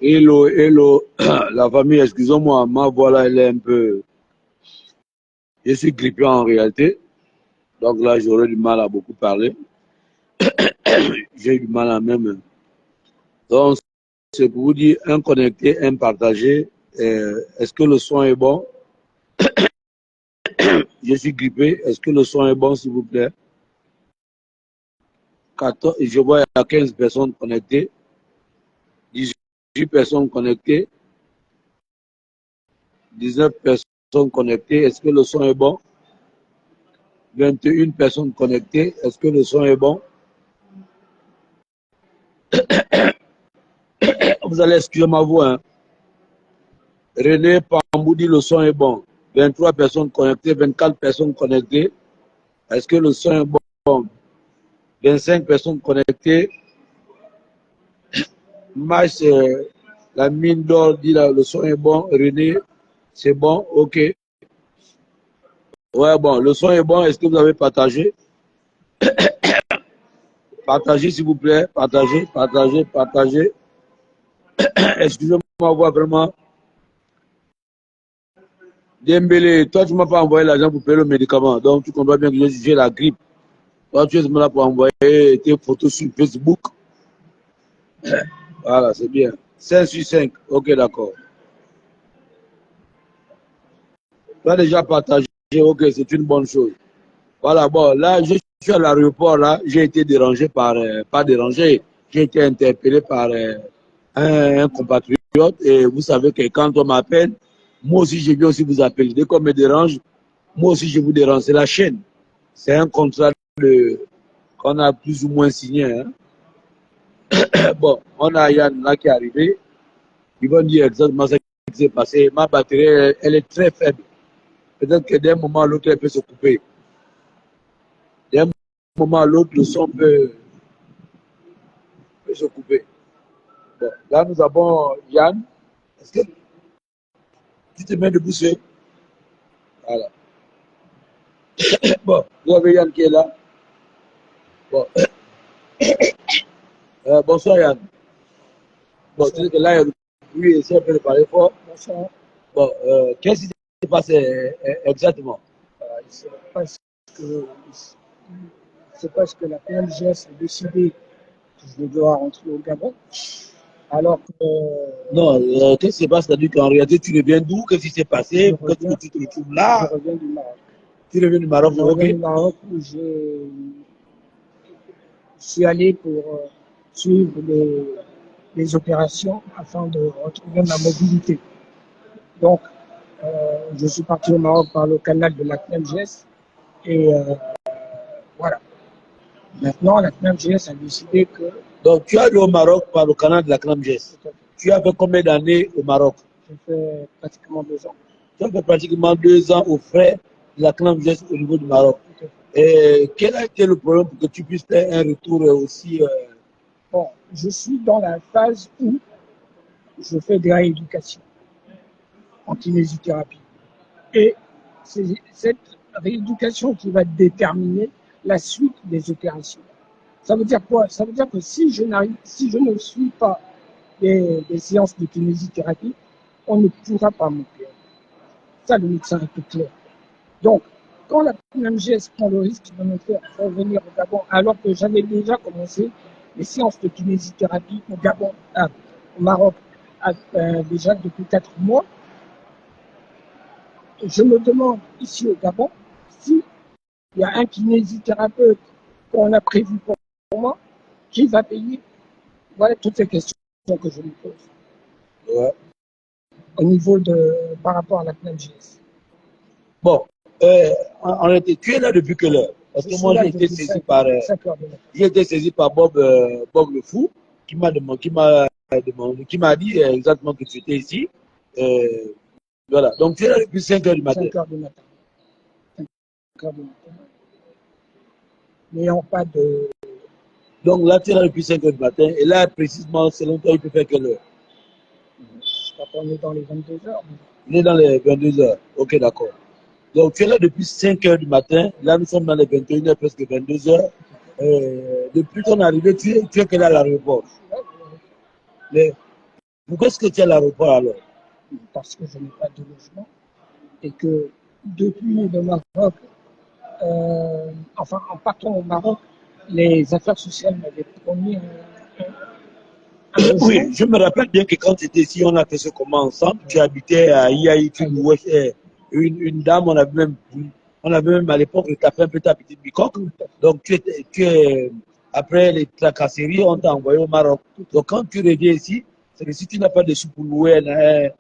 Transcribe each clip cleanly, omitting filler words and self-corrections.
Hello, hello, la famille, excusez-moi, ma voix là, elle est un peu... Je suis grippé en réalité, donc là, j'aurais du mal à beaucoup parler. J'ai du mal à même... Donc, c'est pour vous dire, un connecté, un partagé. Est-ce que le son est bon? Je suis grippé. Est-ce que le son est bon, s'il vous plaît? 14, je vois, il y a 15 personnes connectées, 18 personnes connectées, 19 personnes connectées. Est-ce que le son est bon? 21 personnes connectées. Est-ce que le son est bon? Vous allez excuser ma voix. Hein. René Pambou dit le son est bon. 23 personnes connectées, 24 personnes connectées. Est-ce que le son est bon? 25 personnes connectées. Max, la mine d'or dit là, le son est bon. René, c'est bon, ok. Ouais, bon, le son est bon. Est-ce que vous avez partagé? Partagez, s'il vous plaît. Partagez, partagez, partagez. Excusez-moi, ma voix vraiment. Dembélé, toi, tu ne m'as pas envoyé l'argent pour payer le médicament. Donc, tu comprends bien que j'ai la grippe. Toi, tu es là pour envoyer tes photos sur Facebook. Voilà, c'est bien. 5 sur 5. Ok, d'accord. Tu as déjà partagé. Ok, c'est une bonne chose. Voilà, bon, là, je suis à l'aéroport, là. J'ai été dérangé par, pas dérangé, j'ai été interpellé par un compatriote. Et vous savez que quand on m'appelle, moi aussi, je viens aussi vous appeler. Dès qu'on me dérange, moi aussi, je vous dérange. C'est la chaîne. C'est un contrat qu'on a plus ou moins signé. Hein. Bon, on a Yann là qui est arrivé. Ils vont dire exactement ce qui s'est passé. Ma batterie, elle est très faible. Peut-être que d'un moment à l'autre, elle peut se couper. D'un moment à l'autre, le son peut se couper. Bon, là, nous avons Yann. Est-ce que tu te mets debout sur? Voilà. Bon, vous avez Yann qui est là. Bon. Bonsoir Yann. Bon, tu sais que là, lui, essaie un peu de parler fort. Bonsoir. Bon, qu'est-ce qui s'est passé exactement? C'est parce que la PMGS a décidé que je dois rentrer au Gabon. Alors que. Non, qu'est-ce qui se passe? C'est-à-dire qu'en réalité, tu reviens d'où? Qu'est-ce qui s'est passé? Pourquoi tu te retrouves là? Je reviens du Maroc. Tu reviens du Maroc, je reviens du Maroc où je suis allé pour suivre les opérations afin de retrouver ma mobilité. Donc, je suis parti au Maroc par le canal de la CNMGS et voilà. Maintenant, la CNMGS a décidé que... Donc, tu es allé au Maroc par le canal de la CNMGS. Tu as fait combien d'années au Maroc? J'ai fait pratiquement 2 ans. Tu as fait pratiquement 2 ans aux frais de la CNMGS au niveau du Maroc. Et quel a été le problème pour que tu puisses faire un retour aussi Bon, je suis dans la phase où je fais de la rééducation en kinésithérapie. Et c'est cette rééducation qui va déterminer la suite des opérations. Ça veut dire quoi? Ça veut dire que si je ne suis pas des séances de kinésithérapie, on ne pourra pas m'opérer. Ça, le médecin est tout clair. Donc, quand la PMGS prend le risque de me faire revenir au Gabon, alors que j'avais déjà commencé les séances de kinésithérapie au Gabon, au Maroc, déjà depuis 4 mois, je me demande ici au Gabon s'il y a un kinésithérapeute qu'on a prévu pour moi qui va payer. Voilà toutes ces questions que je me pose. Ouais. Au niveau par rapport à la PMGS. Bon, en réalité, tu es là depuis quelle heure? Parce que moi, j'ai été saisi par Bob le Fou, qui m'a dit exactement que tu étais ici. Voilà. Donc, tu es là depuis 5 heures du matin. 5 heures du matin. 5 heures du matin. N'ayant pas de... Donc là, tu es là depuis 5 heures du matin. Et là, précisément, selon toi, il peut faire quelle heure? Je crois qu'on est dans les 22 heures. Il est dans les 22 heures. Ok, d'accord. Donc, tu es là depuis 5 heures du matin. Là, nous sommes dans les 21 heures, presque 22 heures. Depuis ton arrivée, tu es quelle heure à l'aéroport? Pourquoi est-ce que tu es à l'aéroport alors? Parce que je n'ai pas de logement et que depuis le Maroc, enfin en partant au Maroc, les affaires sociales m'avaient promis un logement. Oui, je me rappelle bien que quand tu étais ici, on a fait ce commun ensemble. Tu habitais à Iaï, tu louais chez une dame, on avait même à l'époque tapé un peu ta petite bicoque. Donc après les tracasseries, on t'a envoyé au Maroc. Donc quand tu reviens ici, c'est que si tu n'as pas de sous pour louer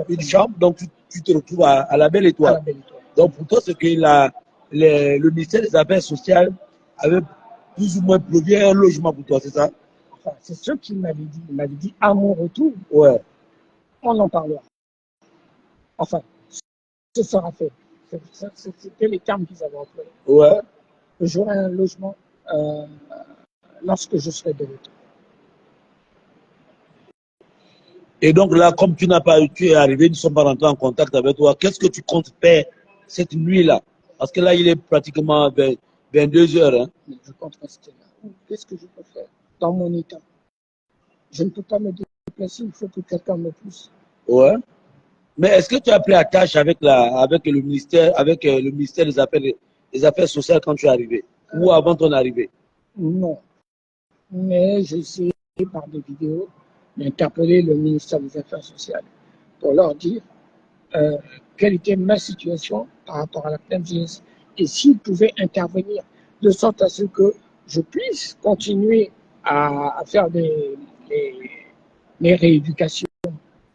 une chambre, donc tu te retrouves à la Belle À Étoile. la Belle Étoile. Donc pour toi, c'est que le ministère des Affaires sociales avait plus ou moins prévu un logement pour toi, c'est ça? Enfin, c'est ce qu'il m'avait dit. Il m'avait dit à mon retour, Ouais. on en parlera. Enfin, ce sera fait. C'était les termes qu'ils avaient employés. Ouais. J'aurai un logement lorsque je serai de retour. Et donc là, comme tu es arrivé, ils ne sont pas rentrés en contact avec toi. Qu'est-ce que tu comptes faire cette nuit-là? Parce que là, il est pratiquement 22 heures. Hein. Je compte rester là. Qu'est-ce que je peux faire dans mon état? Je ne peux pas me déplacer, il faut que quelqu'un me pousse. Ouais. Mais est-ce que tu as pris attache avec le ministère des Affaires sociales quand tu es arrivé? Ou avant ton arrivée? Non. Mais j'ai essayé par des vidéos d'interpeller le ministère des Affaires sociales pour leur dire quelle était ma situation par rapport à la pleine jeunesse et s'ils pouvaient intervenir de sorte à ce que je puisse continuer à faire mes rééducations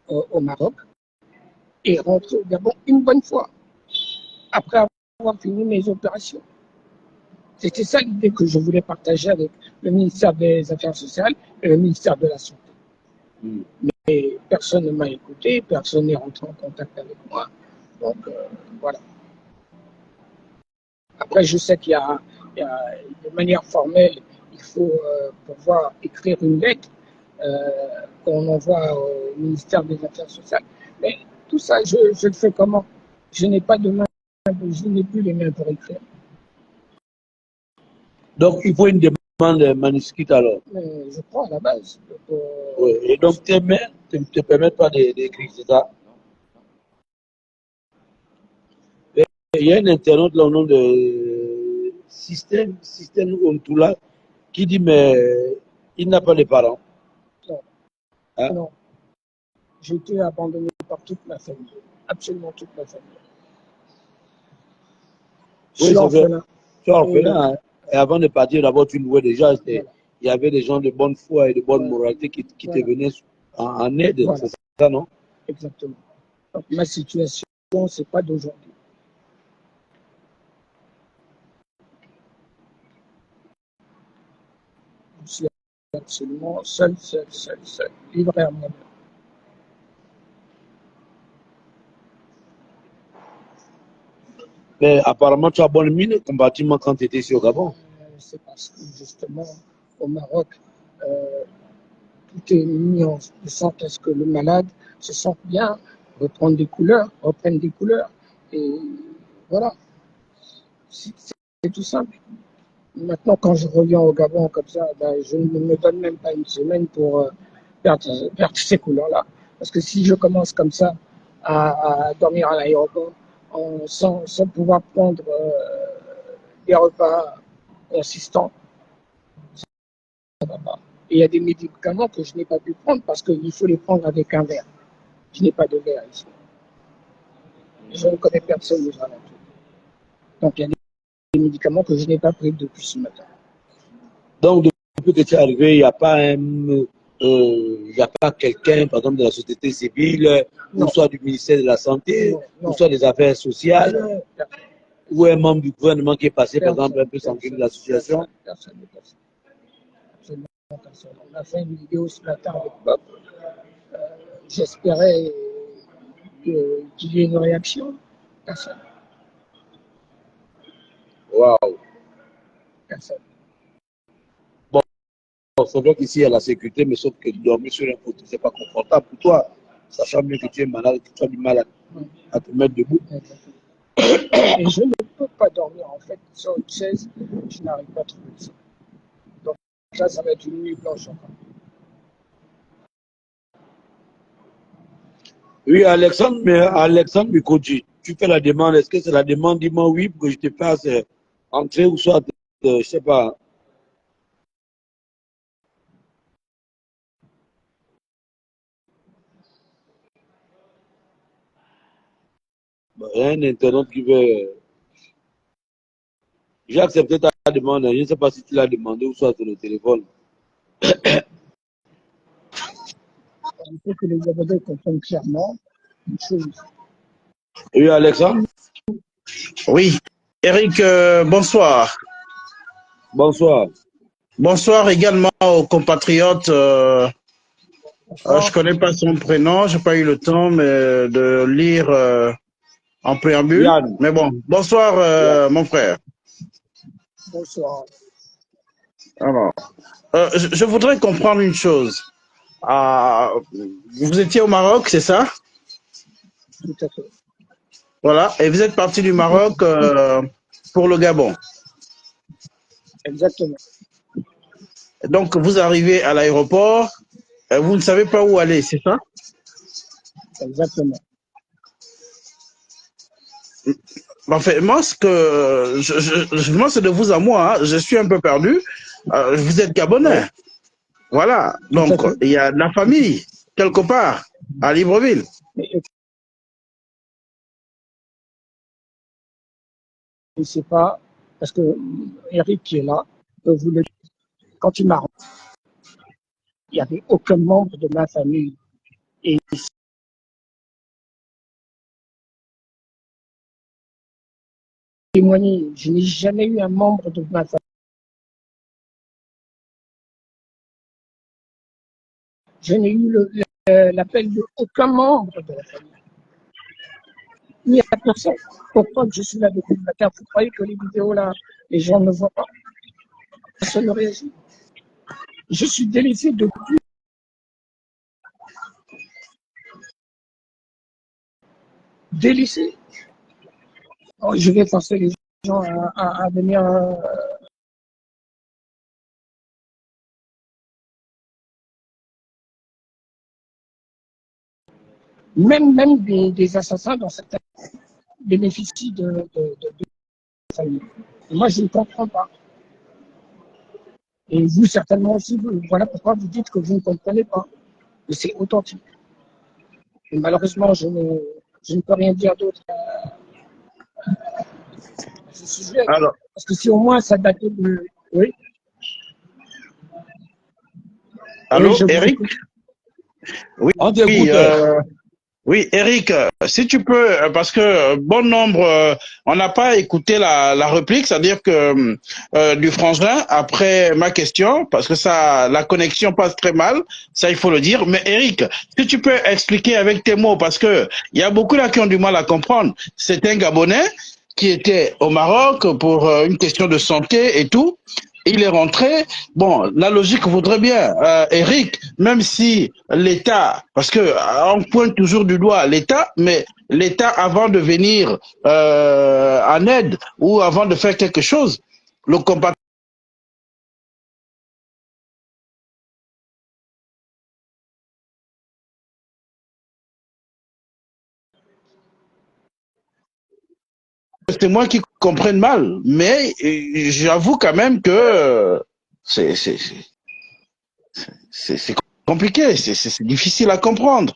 au Maroc et rentrer au Gabon une bonne fois après avoir fini mes opérations. C'était ça l'idée que je voulais partager avec le ministère des Affaires sociales et le ministère de la Santé. Mais personne ne m'a écouté, personne n'est rentré en contact avec moi. Donc voilà. Après, je sais de manière formelle, il faut pouvoir écrire une lettre qu'on envoie au ministère des Affaires sociales. Mais tout ça, je le fais comment? Je n'ai pas de main, je n'ai plus les mains pour écrire. Donc, il faut une demande manuscrite alors. Mais je prends à la base. Oui. Et donc, tes mains ne te permettent pas d'écrire, c'est ça? Il y a un internaute là au nom de Système Ontula qui dit mais il n'a pas de parents. Non. Hein? Non. J'ai été abandonné par toute ma famille. Absolument toute ma famille. Je suis orphelin. Tu es orphelin. Hein? Et avant de partir, d'abord, tu louais déjà. Voilà. Il y avait des gens de bonne foi et de bonne moralité qui te venaient en aide. Voilà. C'est ça, non? Exactement. Donc, ma situation, ce n'est pas d'aujourd'hui. Je suis absolument seul, livré à moi-même. Mais apparemment, tu as bonne mine ton bâtiment quand tu étais ici au Gabon. C'est parce que justement, au Maroc, tout est mis en sorte à ce que le malade se sente bien, reprenne des couleurs. Et voilà, c'est tout simple. Maintenant, quand je reviens au Gabon comme ça, ben, je ne me donne même pas une semaine pour perdre ces couleurs-là. Parce que si je commence comme ça à dormir à l'aéroport sans pouvoir prendre des repas consistants, ça va pas. Et il y a des médicaments que je n'ai pas pu prendre parce qu'il faut les prendre avec un verre. Je n'ai pas de verre ici. Je ne connais personne aux alentours. Donc il y a des médicaments que je n'ai pas pris depuis ce matin. Donc depuis que tu es arrivé, il n'y a pas quelqu'un, par exemple, de la société civile, ou soit du ministère de la Santé, ou soit des Affaires sociales, ou un membre du gouvernement qui est passé, par exemple, un peu s'enquérir de la situation? Personne. Absolument personne. On a fait une vidéo ce matin avec Bob. J'espérais qu'il y ait une réaction. Personne. Waouh. Personne. Bon, c'est vrai qu'ici, il y a la sécurité, mais sauf que dormir sur un fauteuil, ce n'est pas confortable pour toi, sachant bien que tu es malade, que tu as du mal à te mettre debout. Et je ne peux pas dormir, en fait, sur une chaise, je n'arrive pas à trouver ça. Donc, ça va être une nuit blanche encore. Oui, Alexandre, mais Alexandre Mikoji, tu fais la demande. Est-ce que c'est la demande? Dis-moi oui pour que je te fasse entrer ou soit, je sais pas. Bah, il y a un internaute qui veut. J'ai accepté ta demande. Je ne sais pas si tu l'as demandé ou soit sur le téléphone. Il faut que les abonnés comprennent clairement une chose. Oui, Alexandre, Oui, Eric, bonsoir. bonsoir. Bonsoir également aux compatriotes. Je Bonsoir. connais pas son prénom, j'ai pas eu le temps de lire en préambule. Yann. Mais bon, bonsoir mon frère. Bonsoir. Alors, je voudrais comprendre une chose. Ah, vous étiez au Maroc, c'est ça? Tout à fait. Voilà, et vous êtes parti du Maroc pour le Gabon. Exactement. Donc vous arrivez à l'aéroport, vous ne savez pas où aller, c'est ça? Exactement. En fait, moi, ce que moi, c'est de vous à moi, hein, je suis un peu perdu. Vous êtes Oui, Gabonais, voilà. tout à Donc, fait. il y a de la famille quelque part à Libreville. Mais je ne sais pas, parce que Eric qui est là, vous le, quand il m'a rencontré, il n'y avait aucun membre de ma famille. Et témoigner, je n'ai jamais eu un membre de ma famille. Je n'ai eu l'appel de aucun membre de la famille. Ni à personne. Pourquoi je suis là depuis le matin? Vous croyez que les vidéos là, les gens ne voient pas? Personne ne réagit. Je suis délaissé depuis. Délaissé. Oh, je vais forcer les gens à venir. Même des assassins dans certains bénéficient de famille. Et moi, je ne comprends pas. Et vous, certainement aussi, voilà pourquoi vous dites que vous ne comprenez pas. Mais c'est authentique. Et malheureusement, je ne peux rien dire d'autre à ce sujet. Alors, Parce que si au moins ça datait de. Oui, oui, allô, je vous Eric? écoute. Oui, On oui, t'écoute. oui, Eric, si tu peux, parce que bon nombre, on n'a pas écouté la réplique, c'est-à-dire que du frangin après ma question, parce que ça, la connexion passe très mal, ça il faut le dire. Mais Eric, si tu peux expliquer avec tes mots, parce que il y a beaucoup là qui ont du mal à comprendre. C'est un Gabonais qui était au Maroc pour une question de santé et tout. Il est rentré. Bon, la logique voudrait bien, Eric, même si l'État, parce que on pointe toujours du doigt l'État, mais l'État avant de venir en aide ou avant de faire quelque chose, le compatriote, c'est moi qui comprenne mal, mais j'avoue quand même que c'est c'est c'est c'est compliqué, c'est difficile à comprendre.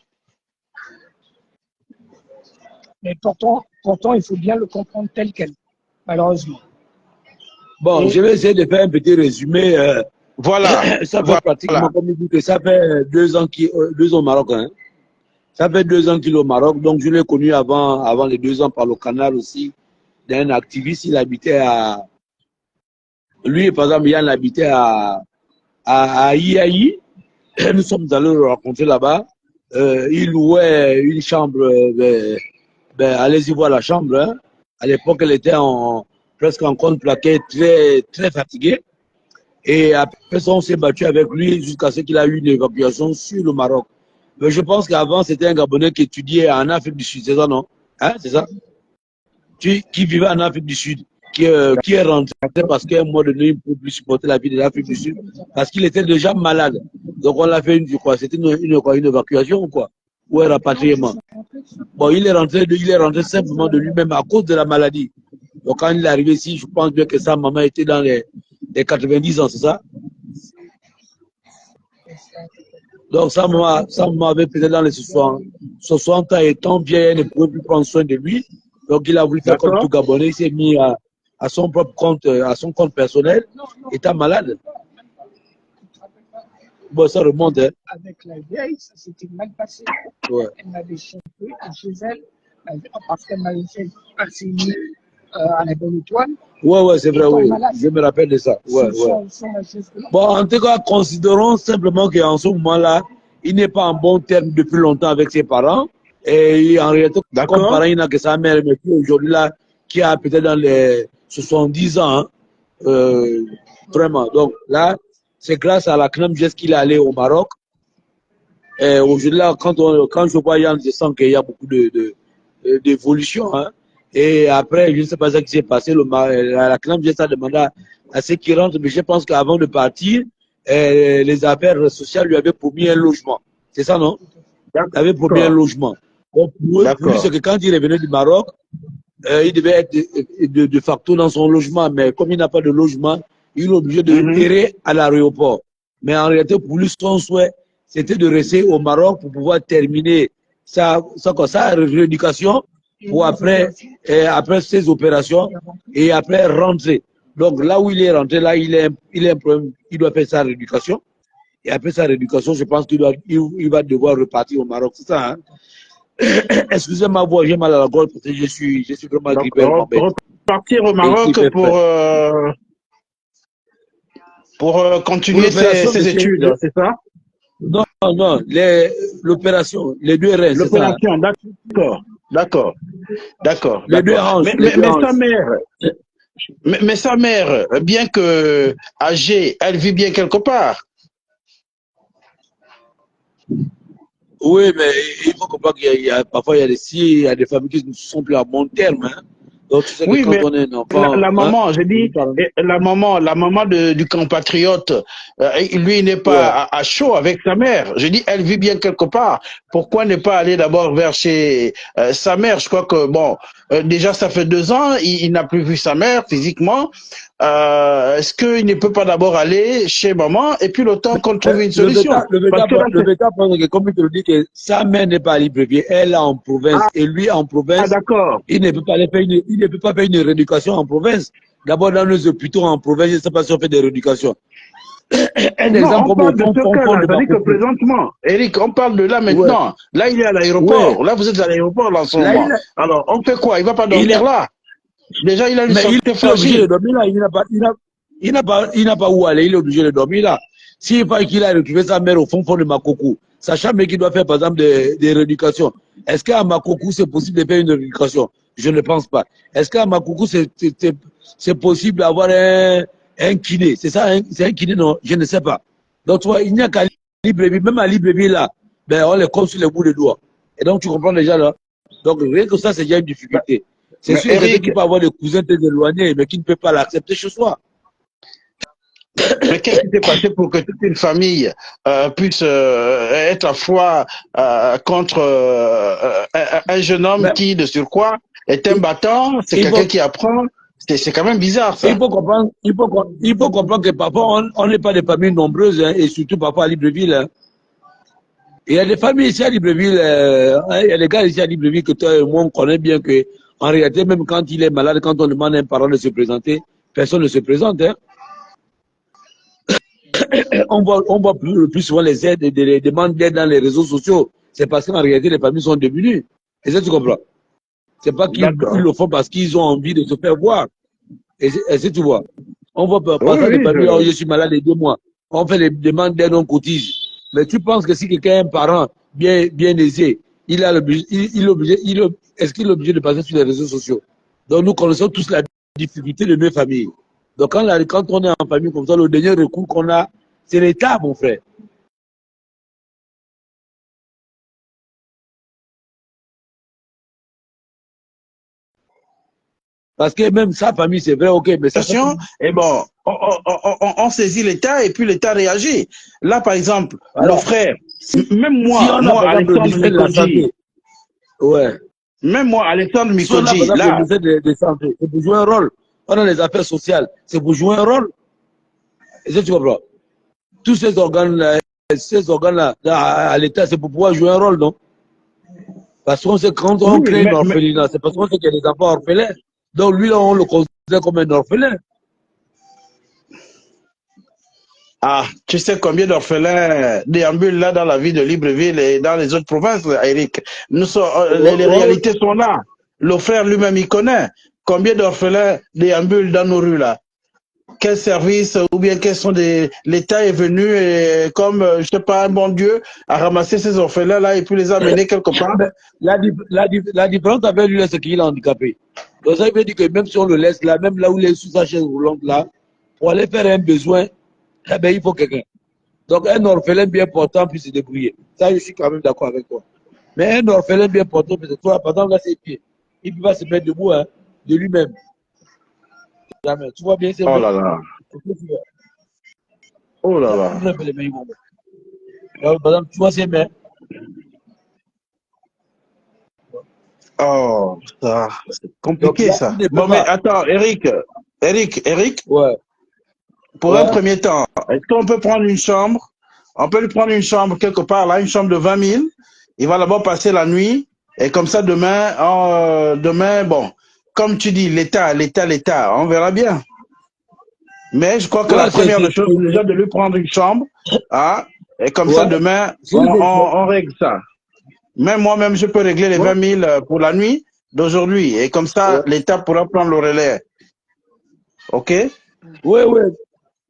Mais pourtant, il faut bien le comprendre tel quel, malheureusement. Bon, Et je vais essayer de faire un petit résumé. Voilà, Ça fait pratiquement, voilà. comme il dit que ça fait 2 ans qu'il 2 ans au Maroc. Hein. Ça fait 2 ans qu'il est au Maroc. Donc, je l'ai connu avant les 2 ans par le canal aussi, d'un activiste. Il habitait à. Lui, par exemple, Yann habitait à Iaï. Nous sommes allés le rencontrer là-bas. Il louait une chambre. Allez-y voir la chambre. Hein. À l'époque, elle était presque en compte plaqué, très, très fatiguée. Et après ça, on s'est battu avec lui jusqu'à ce qu'il a eu une évacuation sur le Maroc. Mais je pense qu'avant, c'était un Gabonais qui étudiait en Afrique du Sud, c'est ça, non? Hein, c'est ça? Qui vivait en Afrique du Sud, qui est rentré parce qu'à un moment donné, il ne peut plus supporter la vie de l'Afrique du Sud, parce qu'il était déjà malade. Donc on l'a fait c'était une évacuation ou quoi? ou un rapatriement. Bon, il est rentré simplement de lui-même à cause de la maladie. Donc, quand il est arrivé ici, je pense bien que sa maman était dans les 90 ans, c'est ça? Donc, sa maman avait peut-être dans les 60 ans, étant vieille, elle ne pouvait plus prendre soin de lui. Donc, il a voulu faire comme tout Gabonais, il s'est mis à son propre compte, à son compte personnel, étant malade. Bon, ça remonte, hein. Avec la vieille, ça s'était mal passé. Ouais. Elle m'avait chauffé chez elle, parce qu'elle m'avait fait enseigner à la Bonne Étoile. Ouais, c'est vrai, oui. Je me rappelle de ça. Ouais. Bon, en tout cas, considérons simplement qu'en ce moment-là, il n'est pas en bon terme depuis longtemps avec ses parents. Et en réalité, comme parent, il n'a que sa mère, mais aujourd'hui, là, qui a peut-être dans les 70 ans, hein, vraiment. Donc là, c'est grâce à la CNAMGES qu'il est allé au Maroc. Et aujourd'hui, là, quand je vois Yann, je sens qu'il y a beaucoup d'évolution, hein. Et après, je ne sais pas ce qui s'est passé. La CNAMGES a demandé à ceux qui rentrent, mais je pense qu'avant de partir, les affaires sociales lui avaient promis un logement. C'est ça, non? Il avait promis un logement. Donc, pour lui, c'est que quand il revenait du Maroc, il devait être de facto dans son logement. Mais comme il n'a pas de logement, il est obligé de terrer à l'aéroport. Mais en réalité, pour lui, son souhait, c'était de rester au Maroc pour pouvoir terminer sa rééducation pour après ses opérations et après rentrer. Donc là où il est rentré, là, il a un problème, il doit faire sa rééducation. Et après sa rééducation, je pense qu'il va devoir repartir au Maroc. C'est ça, hein? Excusez-moi, j'ai mal à la gorge parce que je suis vraiment grippé. Repartir au Maroc pour continuer ses études, c'est ça? Non, l'opération, les deux reins. L'opération, d'accord. Les deux hanches. Mais sa mère, bien que âgée, elle vit bien quelque part. Oui, mais il faut comprendre parfois il y a des familles qui ne sont plus à bon terme. Hein. Donc tu sais que quand on est un enfant, la maman, j'ai dit, la maman du compatriote, lui il n'est pas à chaud avec sa mère. J'ai dit, elle vit bien quelque part. Pourquoi ne pas aller d'abord vers chez sa mère? Je crois que bon, déjà ça fait 2 ans, il n'a plus vu sa mère physiquement. Est-ce qu'il ne peut pas d'abord aller chez maman et puis le temps qu'on trouve une solution? Le bêta pense que comme il te le dit que sa mère n'est pas à Libreville, elle est en province et lui en province. D'accord. Il ne peut pas faire une rééducation en province. D'abord dans nos hôpitaux en province, je ne sais pas si on fait des rééducations. Un exemple, on parle de ce cas-là, c'est-à-dire que présentement, Eric, on parle de là maintenant. Ouais. Là, il est à l'aéroport. Ouais. Là, vous êtes à l'aéroport en ce moment. Alors, on fait quoi? Il ne va pas dormir là? Déjà, il a une santé fragile. Il n'a pas où aller, il est obligé de dormir là. S'il faut qu'il a retrouvé sa mère au fond de Makoko, sachant qu'il doit faire par exemple des rééducations, est-ce qu'à Makoko c'est possible de faire une rééducation? Je ne pense pas. Est-ce qu'à Makoko c'est possible d'avoir un kiné? C'est ça, c'est un kiné? Non, je ne sais pas. Donc tu vois, il n'y a qu'à Libreville, même à Libreville là, ben, on les compte sur les bouts de doigts. Et donc tu comprends déjà là. Donc rien que ça, c'est déjà une difficulté. C'est sûr qu'il peut avoir des cousins très éloignés, mais qui ne peut pas l'accepter chez soi. Mais qu'est-ce qui s'est passé pour que toute une famille puisse être à fois contre un jeune homme qui, de surcroît, est un battant, c'est quelqu'un qui apprend? C'est quand même bizarre, ça. Il faut comprendre que parfois, on n'est pas des familles nombreuses, hein, et surtout parfois à Libreville. Hein. Il y a des familles ici à Libreville, il y a des gars ici à Libreville que toi et moi, on connaît bien que, en réalité, même quand il est malade, quand on demande à un parent de se présenter, personne ne se présente. Hein. On voit le plus souvent les aides et les demandes d'aide dans les réseaux sociaux. C'est parce qu'en réalité, les familles sont diminuées. Et ça, tu comprends? C'est pas qu'ils le font parce qu'ils ont envie de se faire voir. Et c'est tu vois. On voit pas des familles, oh, je suis malade les 2 mois. On fait les demandes d'aide, on cotise. Mais tu penses que si quelqu'un est un parent bien aisé, est-ce qu'il est obligé de passer sur les réseaux sociaux? Donc nous connaissons tous la difficulté de nos familles. Donc quand on est en famille comme ça, le dernier recours qu'on a, c'est l'État, mon frère. Parce que même sa famille, c'est vrai, ok, mais ça... Et bon, on saisit l'État et puis l'État réagit. Là, par exemple, le frère, Même Si on a, moi, par exemple, le Alexandre ministère de la Mikoji, Santé, ouais. même moi, Alexandre Si on a, par Mikoji, exemple, le là, ministère de Santé, c'est pour jouer un rôle. On a les affaires sociales, c'est pour jouer un rôle. Est-ce que tu comprends? Tous ces organes-là, à l'État, c'est pour pouvoir jouer un rôle, non? Parce qu'on sait quand oui, on crée une mais orphelinat, c'est parce qu'on sait qu'il y a des enfants orphelins. Donc lui, là, on le considère comme un orphelin. ah, tu sais combien d'orphelins déambulent là dans la ville de Libreville et dans les autres provinces, Eric. Ouais, Les ouais, réalités sont là. Le frère lui-même, il connaît. Combien d'orphelins déambulent dans nos rues là? Quel service ou bien quels sont des... L'État est venu et comme, je sais pas, un bon Dieu a ramassé ces orphelins là et puis les a amenés quelque part. mais la différence avec lui, c'est qu'il est handicapé. Donc ça veut dire que même si on le laisse là, même là où il est sous sa chaise roulante là, pour aller faire un besoin, eh ben, il faut quelqu'un. Donc un orphelin bien portant puisse se débrouiller. Ça, je suis quand même d'accord avec toi. Mais un orphelin bien portant, peut-être toi, par exemple, là, ses pieds, il ne peut pas se mettre debout hein, de lui-même. Jamais. Tu vois bien ses Oh mains. là là. Oh là là. Par exemple, tu vois ses mains. Oh, ça, c'est Donc compliqué là, il ça. ne peut Bon, mais pas. attends, Eric, Ouais. pour un Ouais. premier temps, est-ce qu'on peut prendre une chambre? On peut lui prendre une chambre quelque part là, une chambre de 20 000. Il va d'abord passer la nuit. Et comme ça, demain, bon, comme tu dis, l'État, on verra bien. Mais je crois que la Ouais, première des choses, c'est déjà de lui prendre une chambre. Hein, et comme ça, ouais. demain, on règle ça. Même moi-même, je peux régler les Ouais. 20 000 pour la nuit d'aujourd'hui. Et comme ça, Ouais. l'État pourra prendre le relais. OK? Ouais, ouais.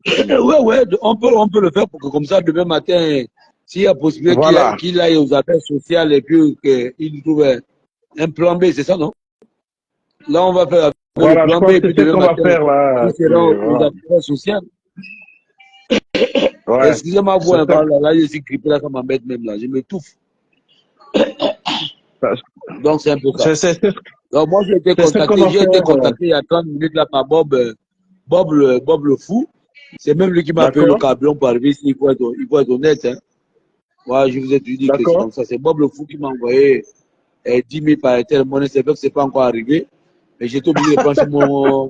Ouais, ouais, on peut le faire pour que comme ça, demain matin, s'il y a possibilité Voilà. qu'il aille aux affaires sociales et puis qu'il trouve un plan B, c'est ça, non? Là, on va faire avec le Voilà, je plan B pense et que puis c'est ce demain qu'on va matin, faire là. il sera aux Voilà. affaires sociales. Ouais. Excusez-moi, vous, C'est ça. là, je suis grippé, là, ça m'embête même là, je m'étouffe. Donc, c'est un peu ça. C'est Donc, moi, ce qu'on va j'ai été faire. contacté il y a 30 minutes là par Bob le fou. C'est même lui qui m'a payé le D'accord? carburant pour arriver ici, il faut être honnête. Hein. Moi, je vous ai dit que c'est D'accord? comme ça. C'est Bob le fou qui m'a envoyé 10 000 par Airtel Money. C'est vrai que c'est pas encore arrivé. Mais j'étais obligé de prendre sur mon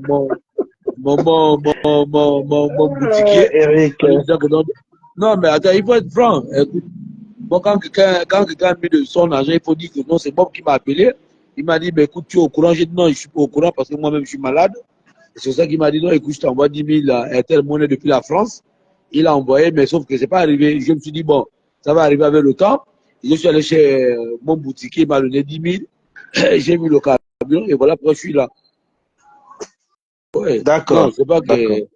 boutiquier. Eric. En lui disant que non, non, mais attends, il faut être franc. Écoute, bon, quand quelqu'un a mis de son argent, il faut dire que non, c'est Bob qui m'a appelé. Il m'a dit, mais écoute, tu es au courant. J'ai dit non, je suis pas au courant parce que moi-même, je suis malade. C'est ça qu'il m'a dit, non, écoute, je t'envoie 10 000 Airtel Money depuis la France. Il a envoyé, mais sauf que c'est pas arrivé. Je me suis dit, bon, ça va arriver avec le temps. Je suis allé chez mon boutiquier, il m'a donné 10 000. J'ai mis le camion et voilà pourquoi je suis là. Ouais. D'accord. Non, c'est pas D'accord. que.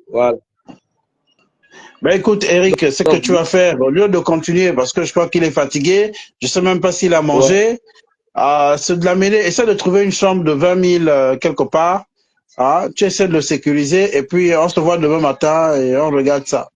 Voilà. Ben écoute, Eric, ce que Donc, tu vas faire, au lieu de continuer, parce que je crois qu'il est fatigué, je sais même pas s'il a ouais. mangé, c'est de l'amener, essaie de trouver une chambre de 20 000 quelque part. Ah, tu essaies de le sécuriser et puis on se voit demain matin et on regarde ça.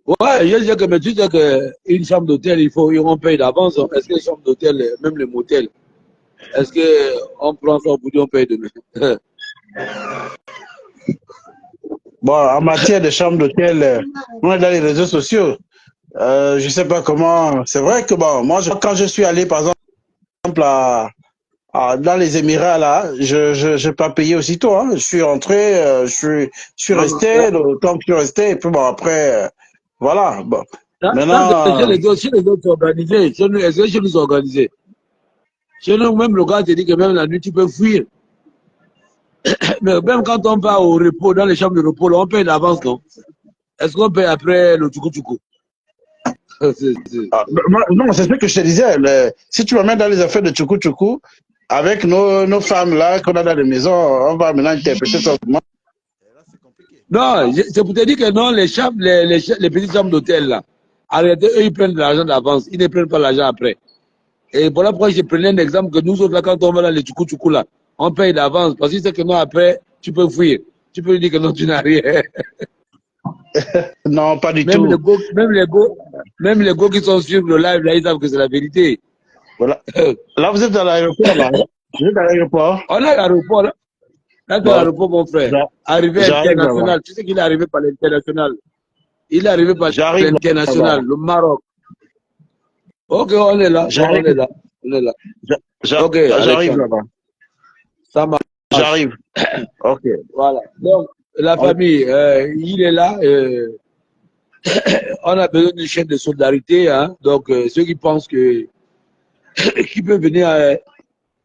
Ouais, je disais que, mais tu sais qu'une chambre d'hôtel, on paye d'avance. Est-ce que les chambres d'hôtel, même les motels, est-ce qu'on prend ça au bout on paye demain? Bon, en matière de chambre d'hôtel, on est dans les réseaux sociaux. Je sais pas comment. C'est vrai que bon, moi, quand je suis allé, par exemple, dans les Émirats, là, je n'ai pas payé aussitôt. Hein. Je suis rentré, je suis Non, non, resté, le temps que je suis resté, et puis bon, après, voilà. Bon. ça, c'est Maintenant, chez les autres organisés. Chez nous, est-ce que chez nous, c'est organisé? Chez nous, même le gars te dit que même la nuit, tu peux fuir. Mais même quand on va au repos, dans les chambres de repos, là, on paye d'avance, non? Est-ce qu'on paye après le tchoukou-tchoukou? non, c'est ce que je te disais. Si tu vas mettre dans les affaires de tchoukou tchoukou, avec nos femmes là qu'on a dans les maisons, on va maintenant interpréter ça autrement. Non, c'est pour te dire que non, les chambres, les petites chambres d'hôtel, là, arrêtez, eux, ils prennent de l'argent d'avance. Ils ne prennent pas l'argent après. Et voilà pourquoi je prenais un exemple que nous autres, là, quand on va dans les tchoukou-tchoukou, là, on paye d'avance. Parce que c'est que non, après, tu peux fuir. Tu peux lui dire que non, tu n'as rien. Non, pas du Même les tout. go, même les go qui sont sur le live, là, ils savent que c'est la vérité. Voilà. Là, vous êtes dans l'aéroport, là. Vous êtes à l'aéroport. On a l'aéroport, là. Là, c'est Bon, l'aéroport, mon frère. j'a- Arrivé j'arrive là-bas. international. Tu sais qu'il est arrivé par l'international. Il est arrivé par J'arrive là-bas. l'international, le Maroc. Ok, on est là. Bon, on J'arrive. est là. On est là. Ok, J'arrive Alexandre. là-bas. Ça marche. J'arrive. Ok. Voilà. Donc, la On- famille, il est là. On a besoin d'une chaîne de solidarité. Hein. Donc, ceux qui pensent que qui peut venir,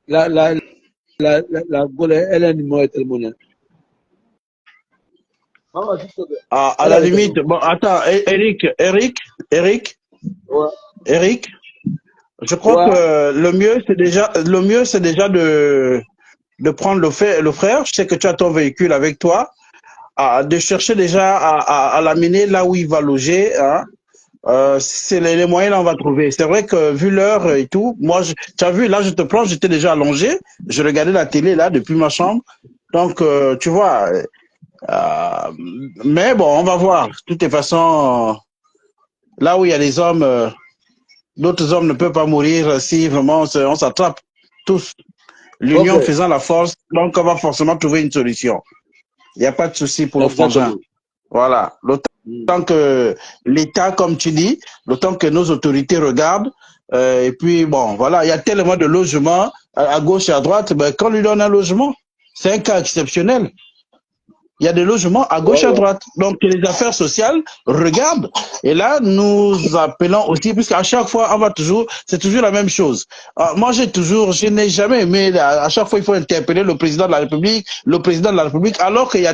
la, la, la Gaule, elle a un numéro de téléphone. Maman, s'il te plaît. À Elle la a le limite, téléphone. bon, attends, Ouais. Eric, je crois Ouais. que le mieux, c'est déjà de prendre le frère. Je sais que tu as ton véhicule avec toi, de chercher déjà à l'amener là où il va loger, hein. C'est les moyens là on va trouver. C'est vrai que vu l'heure et tout, moi, tu as vu, là je te prends, j'étais déjà allongé, je regardais la télé là depuis ma chambre. Donc, tu vois, euh, mais bon, on va voir. De toutes les façons, là où il y a des hommes, d'autres hommes ne peuvent pas mourir si vraiment on s'attrape tous. Ok, L'union faisant la force, donc on va forcément trouver une solution. Il n'y a pas de souci pour le frangin. exactement. Voilà. Mm. L'autant que l'État, comme tu dis, l'autant que nos autorités regardent, et puis bon, voilà, il y a tellement de logements à gauche et à droite, ben, quand on lui donne un logement, c'est un cas exceptionnel. Il y a des logements à Ouais, gauche et à ouais. droite. Donc les affaires sociales regardent. Et là, nous appelons aussi, puisqu'à chaque fois, c'est toujours la même chose. Moi, je n'ai jamais aimé, à chaque fois, il faut interpeller le président de la République, alors qu'il y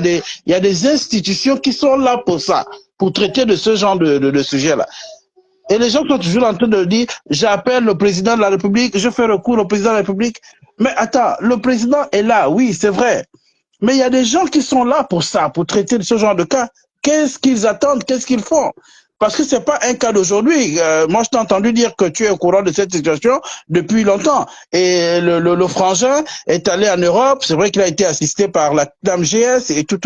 a des institutions qui sont là pour ça, pour traiter de ce genre de sujet-là. Et les gens sont toujours en train de dire, j'appelle le président de la République, je fais recours au président de la République. Mais attends, le président est là, oui, c'est vrai. Mais il y a des gens qui sont là pour ça, pour traiter de ce genre de cas. Qu'est-ce qu'ils attendent? Qu'est-ce qu'ils font? Parce que c'est pas un cas d'aujourd'hui. Moi, je t'ai entendu dire que tu es au courant de cette situation depuis longtemps. Et le frangin est allé en Europe. C'est vrai qu'il a été assisté par la dame GS et tout.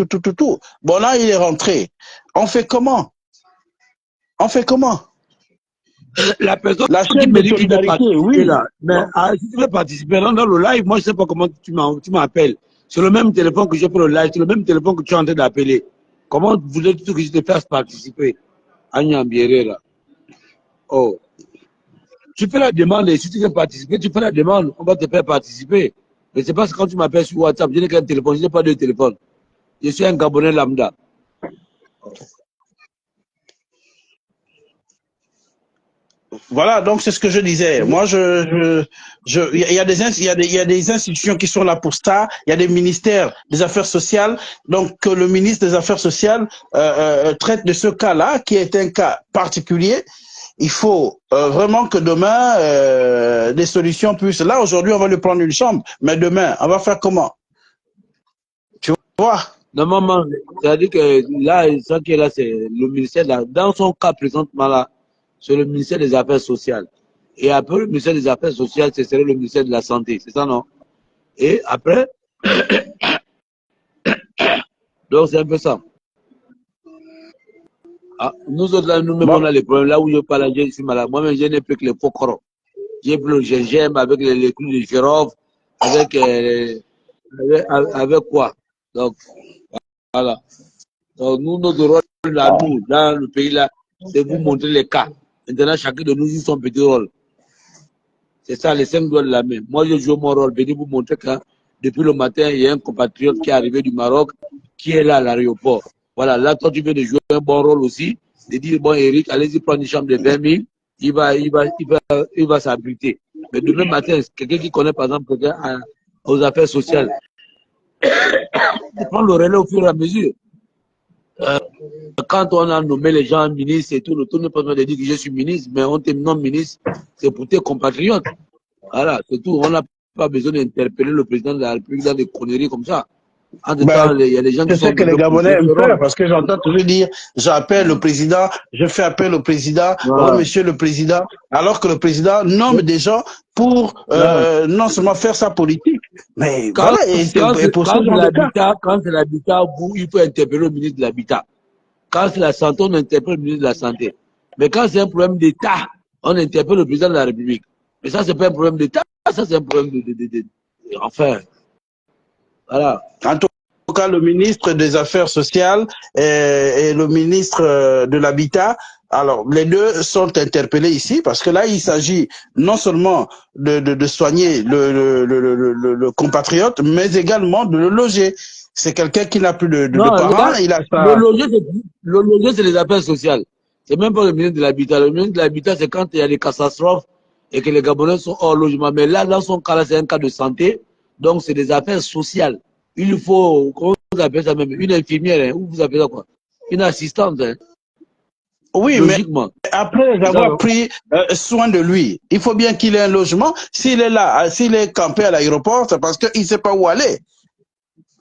Bon, là, il est rentré. On fait comment? On fait comment? La personne La qui chaîne me de dit qu'il veut solidarité, participer oui. là, mais si tu veux participer dans le live, moi je sais pas comment tu m'appelles. C'est le même téléphone que j'ai pour le live, c'est le même téléphone que tu es en train d'appeler. Comment voulais-tu que je te fasse participer? Agnambieré là. Oh. Tu fais la demande et si tu veux participer, tu fais la demande, on va te faire participer. Mais c'est parce que quand tu m'appelles sur WhatsApp, je n'ai qu'un téléphone, je n'ai pas de téléphone. Je suis un Gabonais lambda. Voilà, donc c'est ce que je disais. Moi, il y a il y a des institutions qui sont là pour ça. Il y a des ministères des Affaires sociales. Donc, que le ministre des Affaires sociales traite de ce cas-là, qui est un cas particulier. Il faut vraiment que demain, des solutions puissent. Là, aujourd'hui, on va lui prendre une chambre, mais demain, on va faire comment? Tu vois? Normalement, c'est-à-dire que là, ce qui est là, c'est le ministère, dans son cas présentement là, c'est le ministère des Affaires sociales. Et après le ministère des Affaires sociales, ce serait le ministère de la Santé, c'est ça, non? Et après, donc c'est un peu ça. Ah, nous autres là, nous-mêmes, on Bon, a les problèmes. Là où je parle, je suis malade. Moi-même, je n'ai plus que les faux corps. J'ai plus le gingembre avec les clous de girofle, avec, avec quoi? Donc, voilà. Donc, nous, notre rôle là, nous, dans le pays là, c'est vous montrer les cas. Maintenant, chacun de nous joue son petit rôle. C'est ça, les 5 doigts de la main. Moi, je joue mon rôle. Venez vous montrer que depuis le matin, il y a un compatriote qui est arrivé du Maroc, qui est là à l'aéroport. Voilà, là, toi, tu viens de jouer un bon rôle aussi. De dire, bon, Eric, allez-y prendre une chambre de 20 000. Il va s'abriter. Mais demain matin, quelqu'un qui connaît, par exemple, quelqu'un aux affaires sociales, il prend le relais au fur et à mesure. Quand on a nommé les gens ministres et tout, le tour n'est pas besoin de dire que je suis ministre, mais on te nomme ministre, c'est pour tes compatriotes. Voilà, c'est tout. On n'a pas besoin d'interpeller le président de la République dans des conneries comme ça. En tout ben, temps, il y a des gens qui c'est ce sont que les venus pour Gabonais jouer ce aiment faire, rôle. parce que j'entends toujours dire, j'appelle le président, je fais appel au président, oh Voilà. monsieur le président, alors que le président nomme des gens pour Voilà. non seulement faire sa politique, mais Quand, voilà, et pour ce quand genre de cas. c'est l'habitat, il faut interpeller le ministre de l'Habitat. Quand c'est la santé, on interpelle le ministre de la Santé. Mais quand c'est un problème d'État, on interpelle le président de la République. Mais ça, c'est pas un problème d'État, ça, c'est un problème Enfin, voilà. En tout cas, le ministre des Affaires sociales et le ministre de l'Habitat, alors les deux sont interpellés ici parce que là, il s'agit non seulement de soigner le compatriote, mais également de le loger. C'est quelqu'un qui n'a plus de Non, parents, là, il a sa... le loger, c'est les affaires sociales. C'est même pas le ministre de l'Habitat. Le ministre de l'Habitat, c'est quand il y a des catastrophes et que les Gabonais sont hors logement. Mais là, dans son cas, c'est un cas de santé. Donc, c'est des affaires sociales. Il faut, comment vous appelez ça même, une infirmière, hein, ou vous appelez ça quoi? Une assistante, hein, Oui, mais logiquement. après C'est ça, avoir non? pris soin de lui, il faut bien qu'il ait un logement. S'il est là, s'il est campé à l'aéroport, c'est parce qu'il ne sait pas où aller.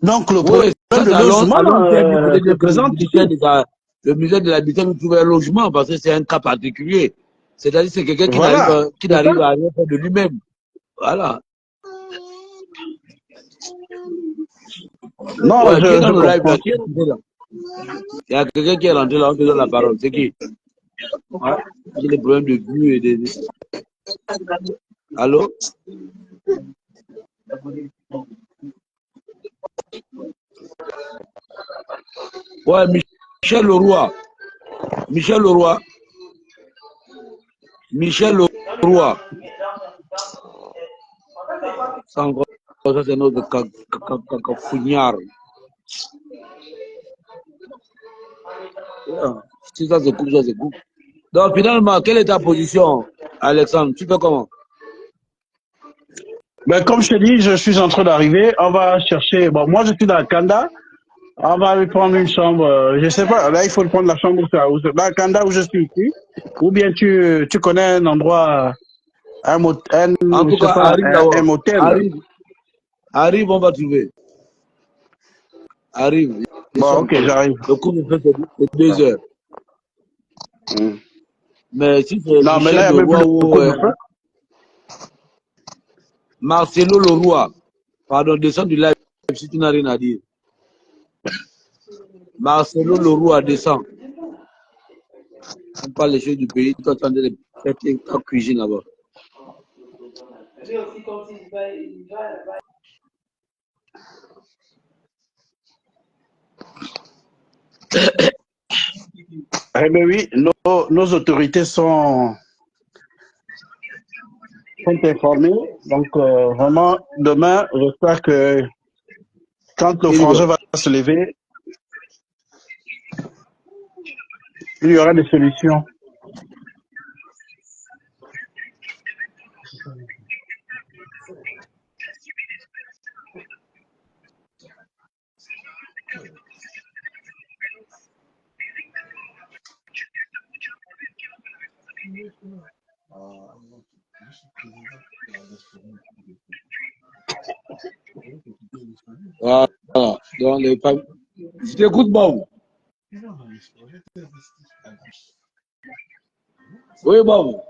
Donc, le problème Oui, ça, de c'est logement à long terme, il faudrait se bien que présente ici. le ministère de l'Habitat nous trouve un logement parce que c'est un cas particulier. C'est-à-dire que c'est quelqu'un Voilà, qui c'est ça. n'arrive à rien faire de lui-même. Voilà. Non, Ouais, qui est dans je le live là? comprends. Qui est rentré là? Il y a quelqu'un qui est rentré là, on te donne la parole. C'est qui? Ouais. J'ai des problèmes de vue et de. Allô? Ouais, Michel Leroy. Michel Leroy. Michel Leroy. Ça, encore, ça c'est notre cafouignard. Si ça se coupe, ça se coupe. Donc finalement, quelle est ta position, Alexandre? Tu fais comment? Ben, comme je te dis, je suis en train d'arriver. On va chercher. Bon, moi, je suis dans Kanda. On va aller prendre une chambre. Je sais pas. Là, il faut prendre la chambre dans Kanda où je suis ici. Ou bien tu connais un endroit, En tout je sais cas, pas, arrive d'abord. un motel. Arrive. Arrive, on va trouver. Arrive. Je suis Bon, ok, encore. j'arrive. Le coup me fait c'est 2 heures. Hmm. Mais si c'est Non, mais là, Michel il n'y a même plus Leroy de ou couvre-feu. Marcelo Leroy, pardon, descends du live si tu n'as rien à dire. Marcelo Leroy, descend. On parle des choses du pays, tu es en train de faire ta cuisine là-bas. Eh bien oui, nos autorités sont informées. Donc, vraiment, demain, j'espère que quand le frangin va se lever, il y aura des solutions. Voilà. Donc, je t'écoute, Bob. Oui, Bob.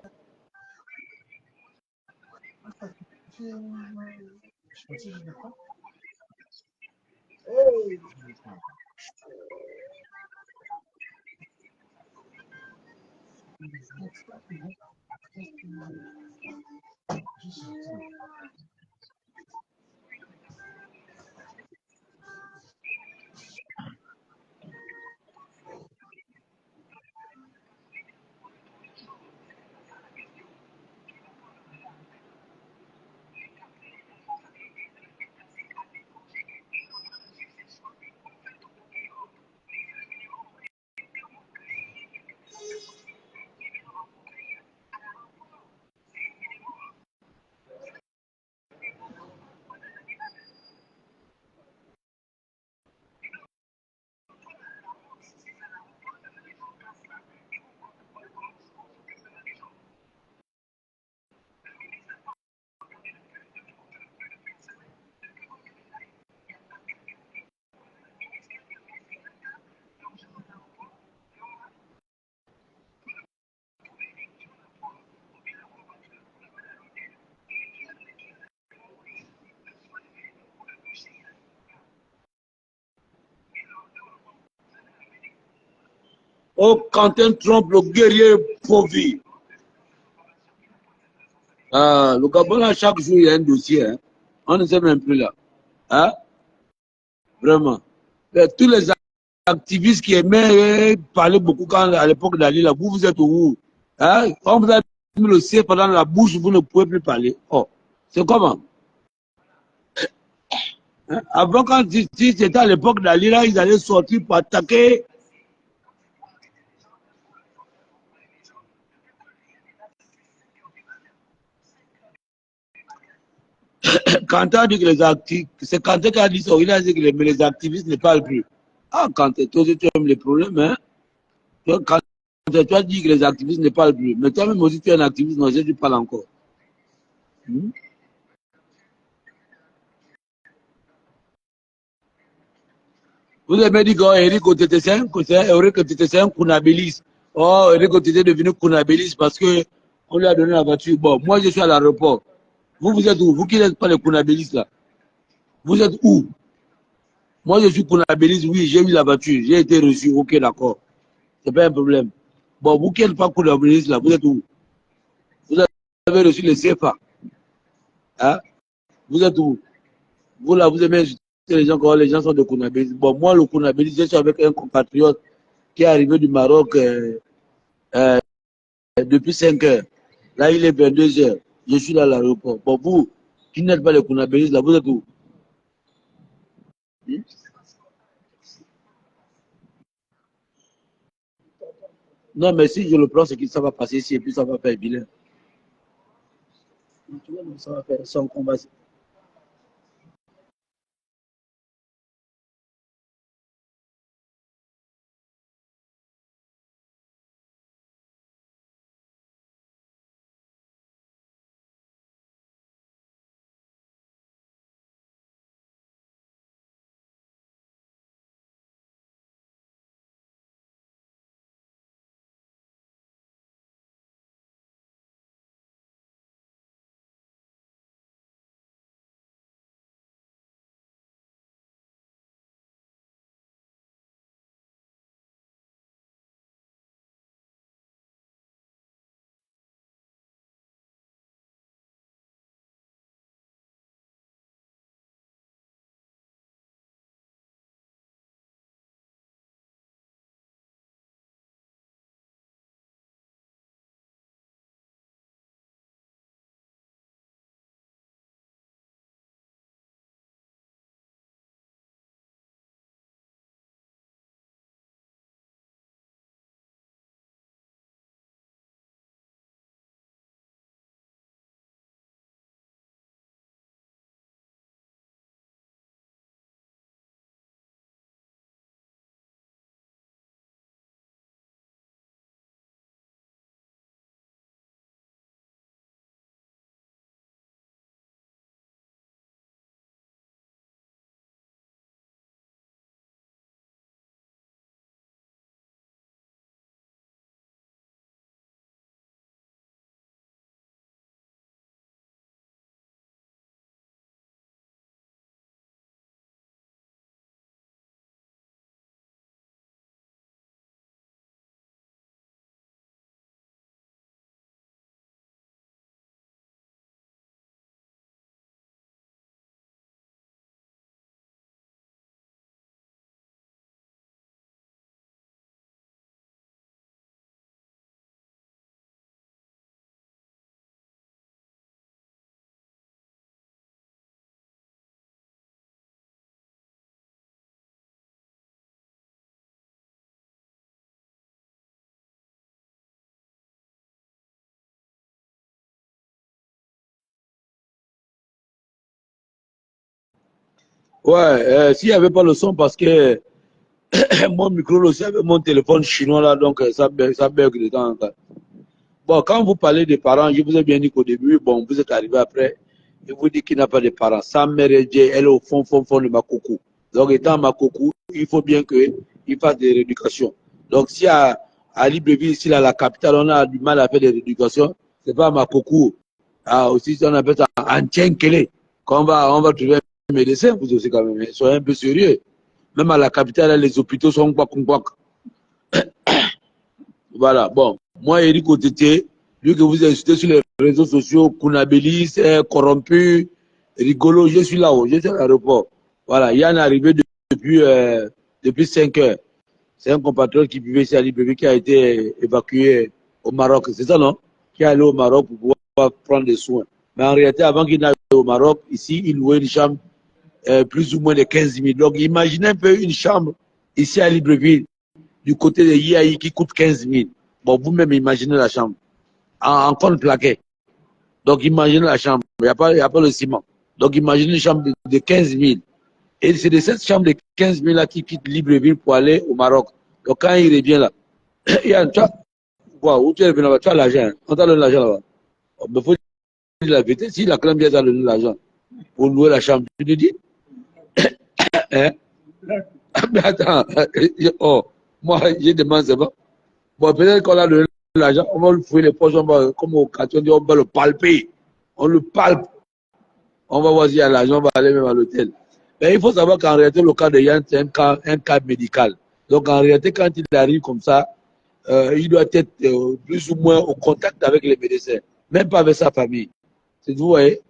Oh, Quentin Trump, le guerrier Provi. Le Gabon, là, chaque jour, il y a un dossier. Hein. On ne sait même plus là. Hein? Vraiment. Et tous les activistes qui aimaient parler beaucoup quand, à l'époque d'Ali, là, vous êtes où? Hein? On vous a mis le C pendant la bouche, vous ne pouvez plus parler. Oh, c'est comment? Hein? Avant, quand c'était à l'époque d'Ali, là, ils allaient sortir pour attaquer. Quentin dit que les activistes, c'est Quentin qui a dit ça, il a dit que les activistes ne parlent plus. Ah, Quentin, toi aussi, tu aimes les problèmes, hein? Quand tu as dit que les activistes ne parlent plus, mais toi-même aussi, tu es un activiste, non, tu parles encore. Hmm? Vous avez dit qu'Eric Otete, c'est un Kounabilis. Oh, Eric Otete est devenu Kounabilis parce qu'on lui a donné la voiture. Bon, moi, je suis à l'aéroport. Vous êtes où? Vous qui n'êtes pas les Kounabilis, là. Vous êtes où? Moi, je suis Kounabilis, oui, j'ai eu la voiture. J'ai été reçu, ok, d'accord. C'est pas un problème. Bon, vous qui n'êtes pas Kounabilis, là, vous êtes où? Vous avez reçu le CFA. Hein? Vous êtes où? Vous là, vous aimez insulter les gens quand les gens sont de Kounabilis. Bon, moi, le Kounabilis, je suis avec un compatriote qui est arrivé du Maroc euh, depuis 5 heures. Là, il est 22 heures. Je suis là à l'aéroport. Bon, vous, qui n'êtes pas les Kounabilis, là, vous êtes où? Hmm? Non, mais si je le prends, c'est que ça va passer ici et puis ça va faire bilan. Ça va faire son combat. Ouais, s'il n'y avait pas le son, parce que mon micro aussi avec mon téléphone chinois là, donc ça bug de temps en temps. Bon, quand vous parlez des parents, je vous ai bien dit qu'au début, bon, vous êtes arrivé après, je vous dis qu'il n'a pas de parents. Sa mère, elle est au fond de Makoko. Donc, étant Makoko, il faut bien qu'il fasse des rééducations. Donc, si à Libreville, ici, là, la capitale, on a du mal à faire des rééducations, c'est pas à Makoko. Ah, aussi, on appelle ça Antienkele. Quand on va trouver un médecin, vous aussi, quand même, soyez un peu sérieux. Même à la capitale, les hôpitaux sont quoi. Voilà, bon. Moi, Eric Otete, lui que vous insultez sur les réseaux sociaux, Kounabeli, c'est corrompu, rigolo, je suis là-haut, je suis à l'aéroport. Voilà, Yann est arrivé depuis 5 heures. C'est un compatriote qui vivait ici à Libreville qui a été évacué au Maroc. C'est ça, non? Qui est allé au Maroc pour pouvoir prendre des soins. Mais en réalité, avant qu'il n'aille au Maroc, ici, il louait une chambre plus ou moins de 15 000. Donc, imaginez un peu une chambre ici à Libreville, du côté de Yahi, qui coûte 15 000. Bon, vous-même imaginez la chambre. En compte plaqué. Donc, imaginez la chambre. Il n'y a pas le ciment. Donc, imaginez une chambre de 15 000. Et c'est de cette chambre de 15 000 là qui quitte Libreville pour aller au Maroc. Donc, quand il revient là, Yann, tu vois, où tu es revenu là-bas, tu as l'argent. On t'a donné l'argent là-bas. Il faut dire la vérité. Si la clame bien t'a donné l'argent pour louer la chambre, tu te dis, hein? Mais attends, oh, moi, je demande c'est bon. Bon, peut-être qu'on a donné l'argent, on va lui fouiller les poches, on va, comme au carton, on va le palper. On le palpe. On va voir s'il y a l'argent, on va aller même à l'hôtel. Mais il faut savoir qu'en réalité, le cas de Yann, c'est un cas médical. Donc en réalité, quand il arrive comme ça, il doit être plus ou moins au contact avec les médecins, même pas avec sa famille. C'est vous voyez,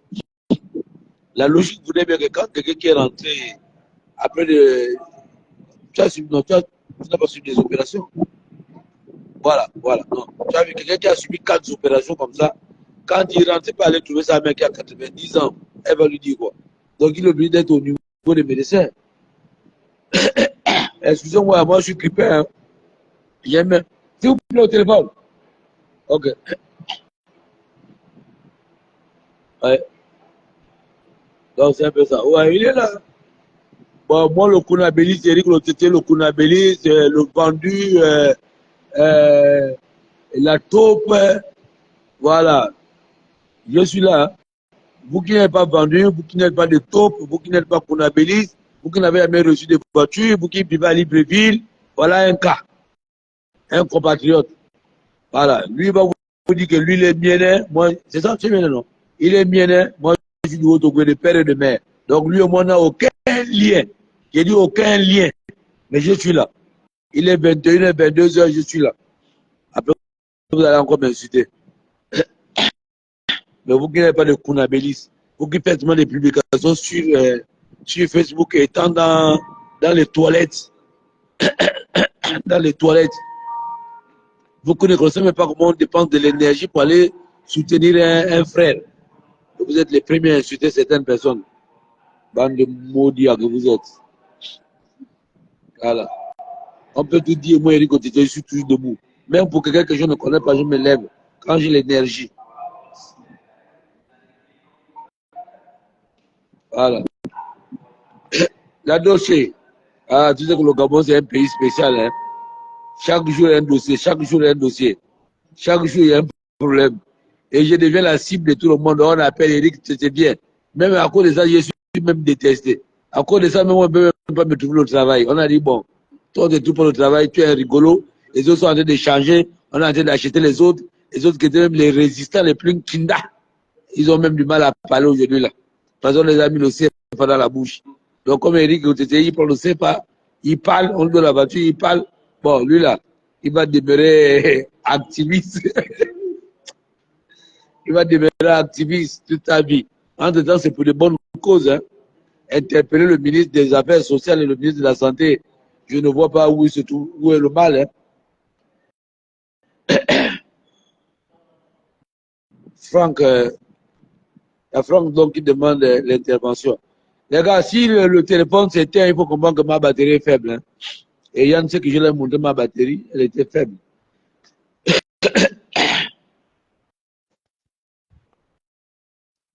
la logique voudrait bien que quand quelqu'un qui est rentré après tu n'as pas suivi des opérations. Voilà. Non. Tu as vu quelqu'un qui a subi 4 opérations comme ça, quand il rentre, il peut aller trouver sa mère qui a 90 ans, elle va lui dire quoi. Donc il est obligé d'être au niveau des médecins. Excusez-moi, moi je suis grippé. Hein. J'aime. S'il vous plaît, au téléphone. Ok. Ouais. Donc c'est un peu ça. Ouais, il est là. Bon, moi, le Kounabeli, c'est Eric Lotete, le Kounabeli, c'est le vendu, la taupe. Voilà. Je suis là. Vous qui n'êtes pas vendu, vous qui n'êtes pas de taupe, vous qui n'êtes pas Kounabeli, vous qui n'avez jamais reçu de voiture, vous qui vivez à Libreville, voilà un cas. Un compatriote. Voilà. Lui, il va vous dire que lui, il est bien, moi, c'est ça, c'est bien, non? Il est bien, moi, je suis du Haut-Togo, de père et de mère. Donc, lui, au moins, n'a aucun lien. J'ai dit aucun lien. Mais je suis là. Il est 21h, 22h, je suis là. Après, vous allez encore m'insulter. Mais vous qui n'avez pas de Kounabélis, vous qui faites des publications sur Facebook étant dans les toilettes, dans les toilettes, vous ne connaissez même pas comment on dépense de l'énergie pour aller soutenir un frère. Vous êtes les premiers à insulter certaines personnes. Bande de maudits que vous êtes. Voilà. On peut tout dire, moi, Eric Otete, je suis toujours debout. Même pour quelqu'un que je ne connais pas, je me lève quand j'ai l'énergie. Voilà. La dossier. Ah, tu sais que le Gabon, c'est un pays spécial. Hein? Chaque jour, il y a un dossier. Chaque jour, il y a un dossier. Chaque jour, il y a un problème. Et je deviens la cible de tout le monde. On appelle Eric, c'est bien. Même à cause de ça, je suis même détesté. À cause de ça, même on ne peut même pas me trouver le travail. On a dit, bon, toi, tu es tout pour le travail, tu es un rigolo. Les autres sont en train de changer. On est en train d'acheter les autres. Les autres qui étaient même les résistants les plus kinda. Ils ont même du mal à parler aujourd'hui là. Parce qu'on les a mis le CFA dans la bouche. Donc, comme Eric Otete, il prend le CFA, il parle, on lui donne la voiture, il parle. Bon, lui là, il va demeurer activiste. Il va demeurer activiste toute sa vie. Entre temps, c'est pour de bonnes causes. Hein. Interpeller le ministre des Affaires sociales et le ministre de la Santé, je ne vois pas où il se trouve, où est le mal. Hein. Franck, Franck donc qui demande l'intervention. Les gars, si le téléphone s'éteint, il faut comprendre que ma batterie est faible. Hein. Et Yann sait que je l'ai montré ma batterie, elle était faible.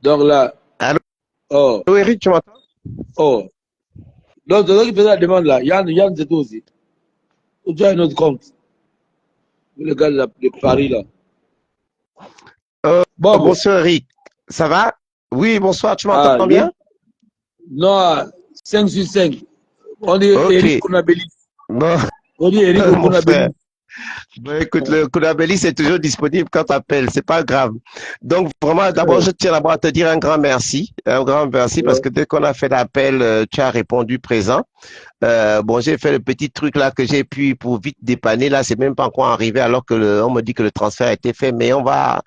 Donc là. Allô, Oh. Eric, tu m'entends? Oh. Donc, c'est toi qui faisait la demande là. Yann c'est toi aussi. Ou tu as un autre compte. Le gars de Paris là. Bon, bonsoir Eric. Ça va? Oui, bonsoir, tu m'entends bien? Non, 5 sur 5. On dit okay. Eric Kounabeli. Bon. On dit Eric Kounabeli. Ben, écoute, le Koulibaly, c'est toujours disponible quand tu appelles, c'est pas grave. Donc, vraiment, d'abord, je tiens d'abord à te dire un grand merci, parce que dès qu'on a fait l'appel, tu as répondu présent. Bon, j'ai fait le petit truc là que j'ai pu pour vite dépanner. Là, c'est même pas encore arrivé alors que on me dit que le transfert a été fait. Mais on va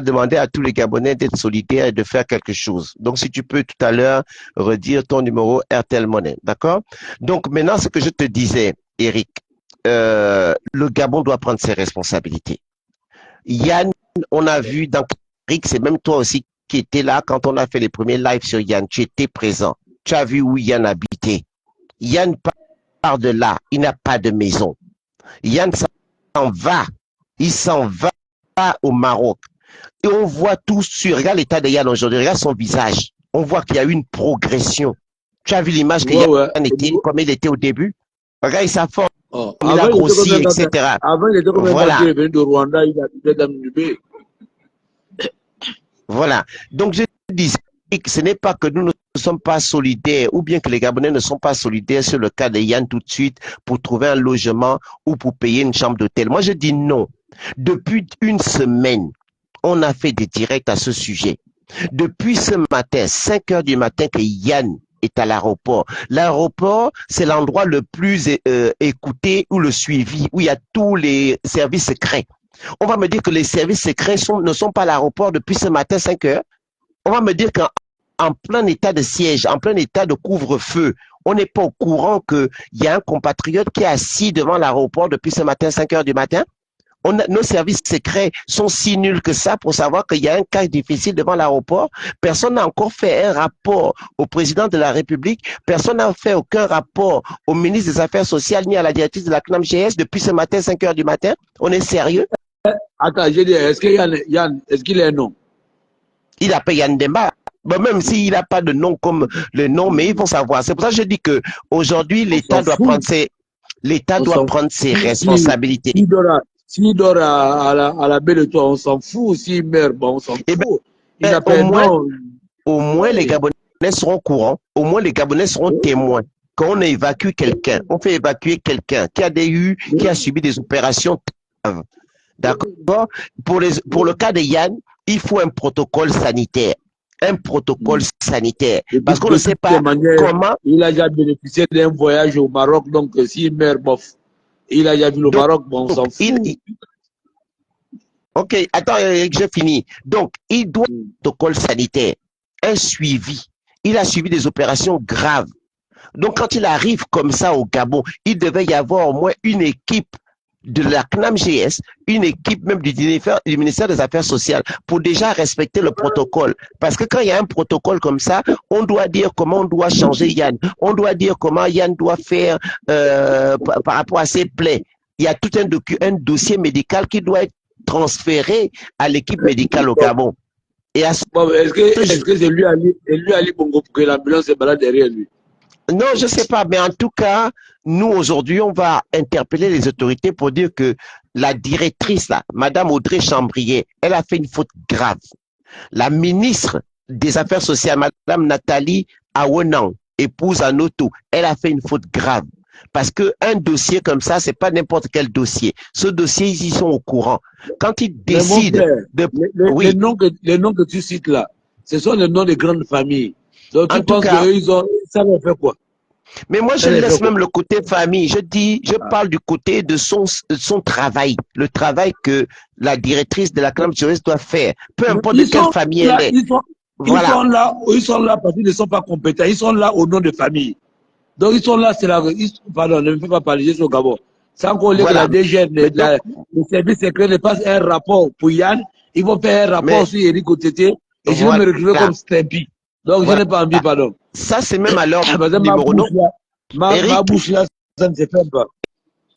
demander à tous les Gabonais d'être solidaires et de faire quelque chose. Donc, si tu peux tout à l'heure redire ton numéro RTL Money, d'accord? Donc, maintenant, ce que je te disais, Eric, le Gabon doit prendre ses responsabilités. Yann, on a vu dans Eric, c'est même toi aussi qui étais là quand on a fait les premiers lives sur Yann. Tu étais présent. Tu as vu où Yann habitait. Yann part de là, il n'a pas de maison. Yann il s'en va au Maroc. Et on voit tout sur, regarde l'état de Yann aujourd'hui, regarde son visage. On voit qu'il y a eu une progression. Tu as vu l'image que Yann était, comme il était au début? Regarde sa forme, il a grossi, etc. Avant, il était comme un Voilà. il est venu de Rwanda, il a habitait dans Nubé. Voilà. Donc, je dis que ce n'est pas que nous ne sommes pas solidaires ou bien que les Gabonais ne sont pas solidaires sur le cas de Yann tout de suite pour trouver un logement ou pour payer une chambre d'hôtel. Moi, je dis non. Depuis une semaine, on a fait des directs à ce sujet. Depuis ce matin, 5 heures du matin, que Yann est à l'aéroport. L'aéroport, c'est l'endroit le plus écouté ou le suivi, où il y a tous les services secrets. On va me dire que les services secrets ne sont pas à l'aéroport depuis ce matin, 5 heures. On va me dire qu'en plein état de siège, en plein état de couvre-feu, on n'est pas au courant qu'il y a un compatriote qui est assis devant l'aéroport depuis ce matin, 5 heures du matin. Nos services secrets sont si nuls que ça pour savoir qu'il y a un cas difficile devant l'aéroport. Personne n'a encore fait un rapport au président de la République. Personne n'a fait aucun rapport au ministre des Affaires sociales ni à la directrice de la CNAMGS depuis ce matin, 5 heures du matin. On est sérieux? Attends, j'ai dit, est-ce qu'il a un nom? Il appelle Yann Demba. Bon, même s'il n'a pas de nom comme le nom, mais il faut savoir. C'est pour ça que je dis que aujourd'hui, l'État doit prendre ses responsabilités. S'il dort à la baie de Toit, on s'en fout. S'il meurt, bon, on s'en fout. Il n'a pas un nom. Au moins, les Gabonais seront au courant. Au moins, les Gabonais seront témoins. Quand on évacue quelqu'un, on fait évacuer quelqu'un qui a subi des opérations graves. D'accord? Pour le cas de Yann, il faut un protocole sanitaire. Un protocole sanitaire. Parce qu'on ne sait pas comment. Il a déjà bénéficié d'un voyage au Maroc, donc s'il meurt, bof. Il a déjà vu le Maroc, bon, on s'en fout. Ok, attends, j'ai fini. Donc, il doit un protocole sanitaire, un suivi. Il a suivi des opérations graves. Donc, quand il arrive comme ça au Gabon, il devait y avoir au moins une équipe de la CNAMGS, une équipe même du ministère des Affaires sociales pour déjà respecter le protocole. Parce que quand il y a un protocole comme ça, on doit dire comment on doit changer Yann. On doit dire comment Yann doit faire par rapport à ses plaies. Il y a tout un dossier médical qui doit être transféré à l'équipe médicale au Gabon. Et à est-ce que c'est lui Ali Bongo pour que l'ambulance se balade derrière lui? Non, je ne sais pas, mais en tout cas, nous aujourd'hui, on va interpeller les autorités pour dire que la directrice, là, Madame Audrey Chambrier, elle a fait une faute grave. La ministre des Affaires sociales, Madame Nathalie Awenang, épouse Anoto, elle a fait une faute grave. Parce qu'un dossier comme ça, c'est pas n'importe quel dossier. Ce dossier, ils sont au courant. Quand ils décident les noms que tu cites là, ce sont les noms des grandes familles. Donc tu penses qu'eux, ça va faire quoi? Mais moi, je laisse même le côté famille. Je parle du côté de son travail. Le travail que la directrice de la CNAMGS doit faire. Peu importe de quelle famille elle est. Ils sont là parce qu'ils ne sont pas compétents. Ils sont là au nom de famille. Donc ils sont là, c'est là. Pardon, ne me fais pas parler, je suis au Gabon. Sans qu'on que la DGN, le service secret ne passe un rapport pour Yann. Ils vont faire un rapport sur Eric Otete et je vais me retrouver comme Stampy. Donc je n'ai pas envie, pardon. Ça, c'est même à leur numéro. Ma bouche là, ça ne se fait pas.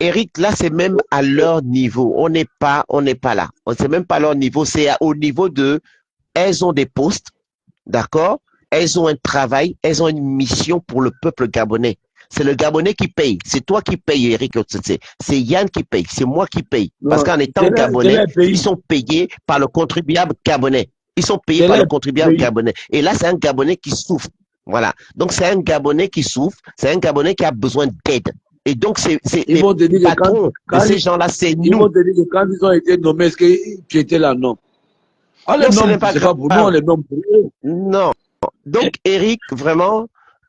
Eric, là, c'est même à leur niveau. On n'est pas là. C'est même pas à leur niveau. C'est au niveau de, elles ont des postes, d'accord? Elles ont un travail, elles ont une mission pour le peuple gabonais. C'est le Gabonais qui paye. C'est toi qui payes, Eric. C'est Yann qui paye. C'est moi qui paye. Parce qu'en étant Gabonais, ils sont payés par le contribuable gabonais. Ils sont payés par le contribuable gabonais. Et là, c'est un Gabonais qui souffre. Voilà. Donc, c'est un Gabonais qui souffre. C'est un Gabonais qui a besoin d'aide. Et donc, Ils les vont te dire que patrons de ces gens-là, c'est ils nous. vont te dire que quand ils ont été nommés, est-ce que tu étais là? Non. On les Non, ce nomme, n'est pas c'est pas pour nous, on grave. les nomme pour eux. Non. Donc, Eric, vraiment,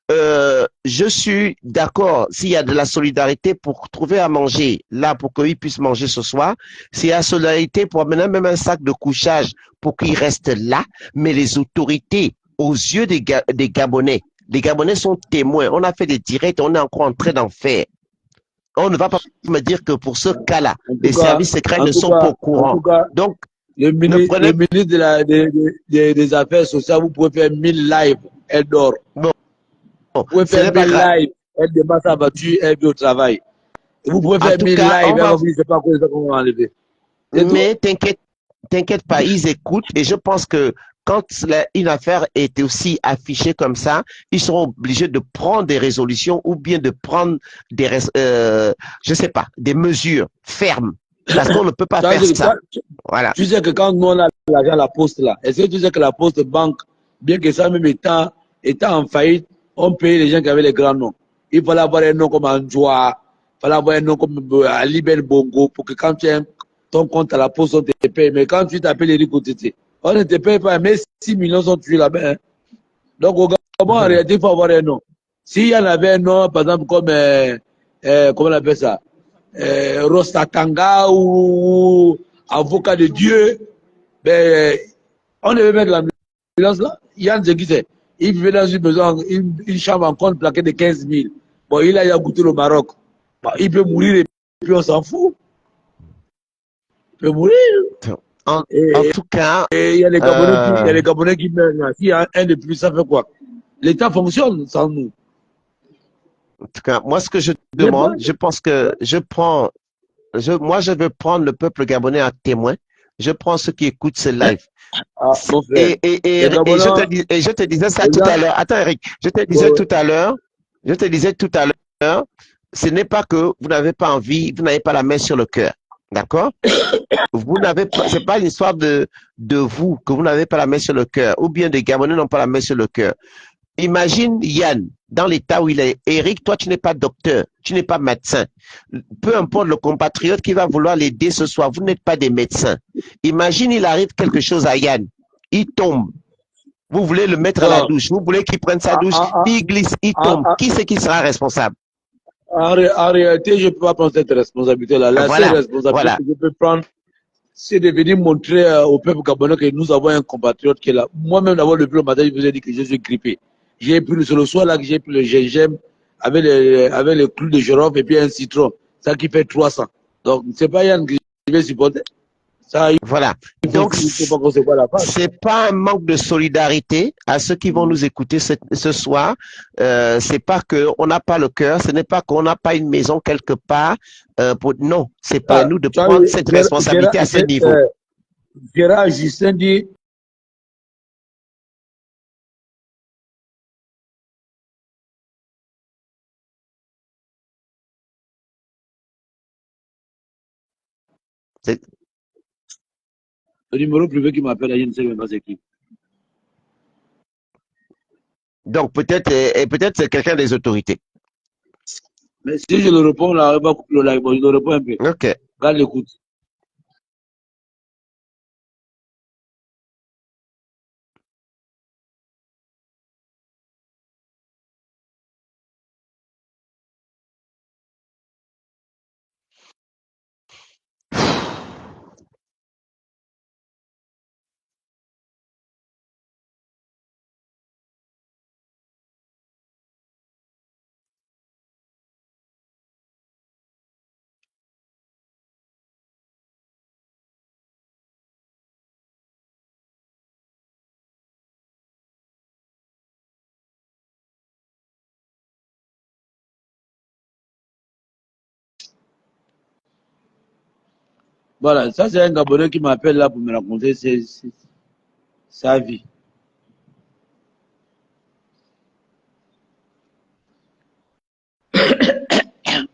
je suis d'accord. S'il y a de la solidarité pour trouver à manger, là, pour qu'ils puissent manger ce soir, s'il y a solidarité pour amener même un sac de couchage pour qu'ils restent là, mais les autorités, aux yeux des Gabonais, les Gabonais sont témoins. On a fait des directs, on est encore en train d'en faire. On ne va pas me dire que pour ce cas-là, les services secrets ne sont pas au En courant. tout cas, Donc, le ne ministre, prenez des Affaires sociales, vous pouvez faire 1000 lives, elle dort. bon, Vous pouvez ce faire n'est pas 1000 grave. lives, elle débat sa voiture, elle vit au travail. Et vous pouvez En faire tout 1000 cas, lives, elle va vous dire, c'est pas quoi, c'est qu'on va enlever. C'est tout. mais t'inquiète pas, ils écoutent et je pense que quand une affaire est aussi affichée comme ça, ils seront obligés de prendre des résolutions ou bien de prendre je sais pas, des mesures fermes parce qu'on ne peut pas faire ça. Voilà. Tu sais que quand nous on a l'argent à la poste là, est-ce que tu sais que la poste banque, bien que ça même étant en faillite, on paye les gens qui avaient les grands noms. Il fallait avoir un nom comme Anjoa, il fallait avoir un nom comme Ali Ben Bongo pour que quand tu as ton compte à la poste, on te paye. Mais quand tu t'appelles Eric Otete, on ne te paye pas, mais 6 millions sont tués là-bas. Hein. Donc au Gabon, en réalité, il faut avoir un nom. S'il y en avait un nom, par exemple, comme, comment on appelle ça, Rostatanga ou avocat de Dieu, ben, on devait mettre l'ambulance là. Yann Zegise, il vivait dans une maison, une chambre en compte plaquée de 15 000. Bon, il a goûté le Maroc. Bon, il peut mourir et puis on s'en fout. Il peut mourir. En tout cas, Et il y a les Gabonais qui meurent là. S'il y a un de plus, ça fait quoi? L'État fonctionne sans nous. en tout cas, moi, ce que je demande, je pense que moi, je veux prendre le peuple gabonais à témoin. Je prends ceux qui écoutent ce live. Ah, mon frère. Et je te disais ça tout à l'heure. Attends, Eric, je te disais tout à l'heure, ce n'est pas que vous n'avez pas envie, vous n'avez pas la main sur le cœur. D'accord? Vous n'avez pas, c'est pas une histoire de vous, que vous n'avez pas la main sur le cœur, ou bien des Gabonais n'ont pas la main sur le cœur. Imagine Yann, dans l'état où il est. Eric, toi, tu n'es pas docteur, tu n'es pas médecin. Peu importe le compatriote qui va vouloir l'aider ce soir, vous n'êtes pas des médecins. Imagine, il arrive quelque chose à Yann. Il tombe. Vous voulez le mettre à la douche. Vous voulez qu'il prenne sa douche. Il glisse, il tombe. Qui c'est qui sera responsable? En réalité, je ne peux pas prendre cette responsabilité-là. La seule responsabilité que je peux prendre, c'est de venir montrer au peuple gabonais que nous avons un compatriote qui est là. Moi-même, d'abord, depuis le matin, je vous ai dit que je suis grippé. J'ai pris sur le soir là que j'ai pris le gingembre avec les clous de girofle et puis un citron. Ça qui fait 300. Donc, c'est pas Yann que je vais supporter. Ça, voilà. Donc, c'est pas un manque de solidarité à ceux qui vont nous écouter ce soir. C'est pas qu'on n'a pas le cœur, ce n'est pas qu'on n'a pas une maison quelque part. Non, c'est pas à nous de prendre cette responsabilité à ce niveau. Gérard Justin dit. Le numéro privé qui m'appelle, je ne sais même pas c'est qui. Donc peut-être c'est quelqu'un des autorités. Mais si je le réponds là, il va couper le live. Bon, je le réponds un peu. Ok. Garde l'écoute. Voilà, ça c'est un Gabonais qui m'appelle là pour me raconter sa vie.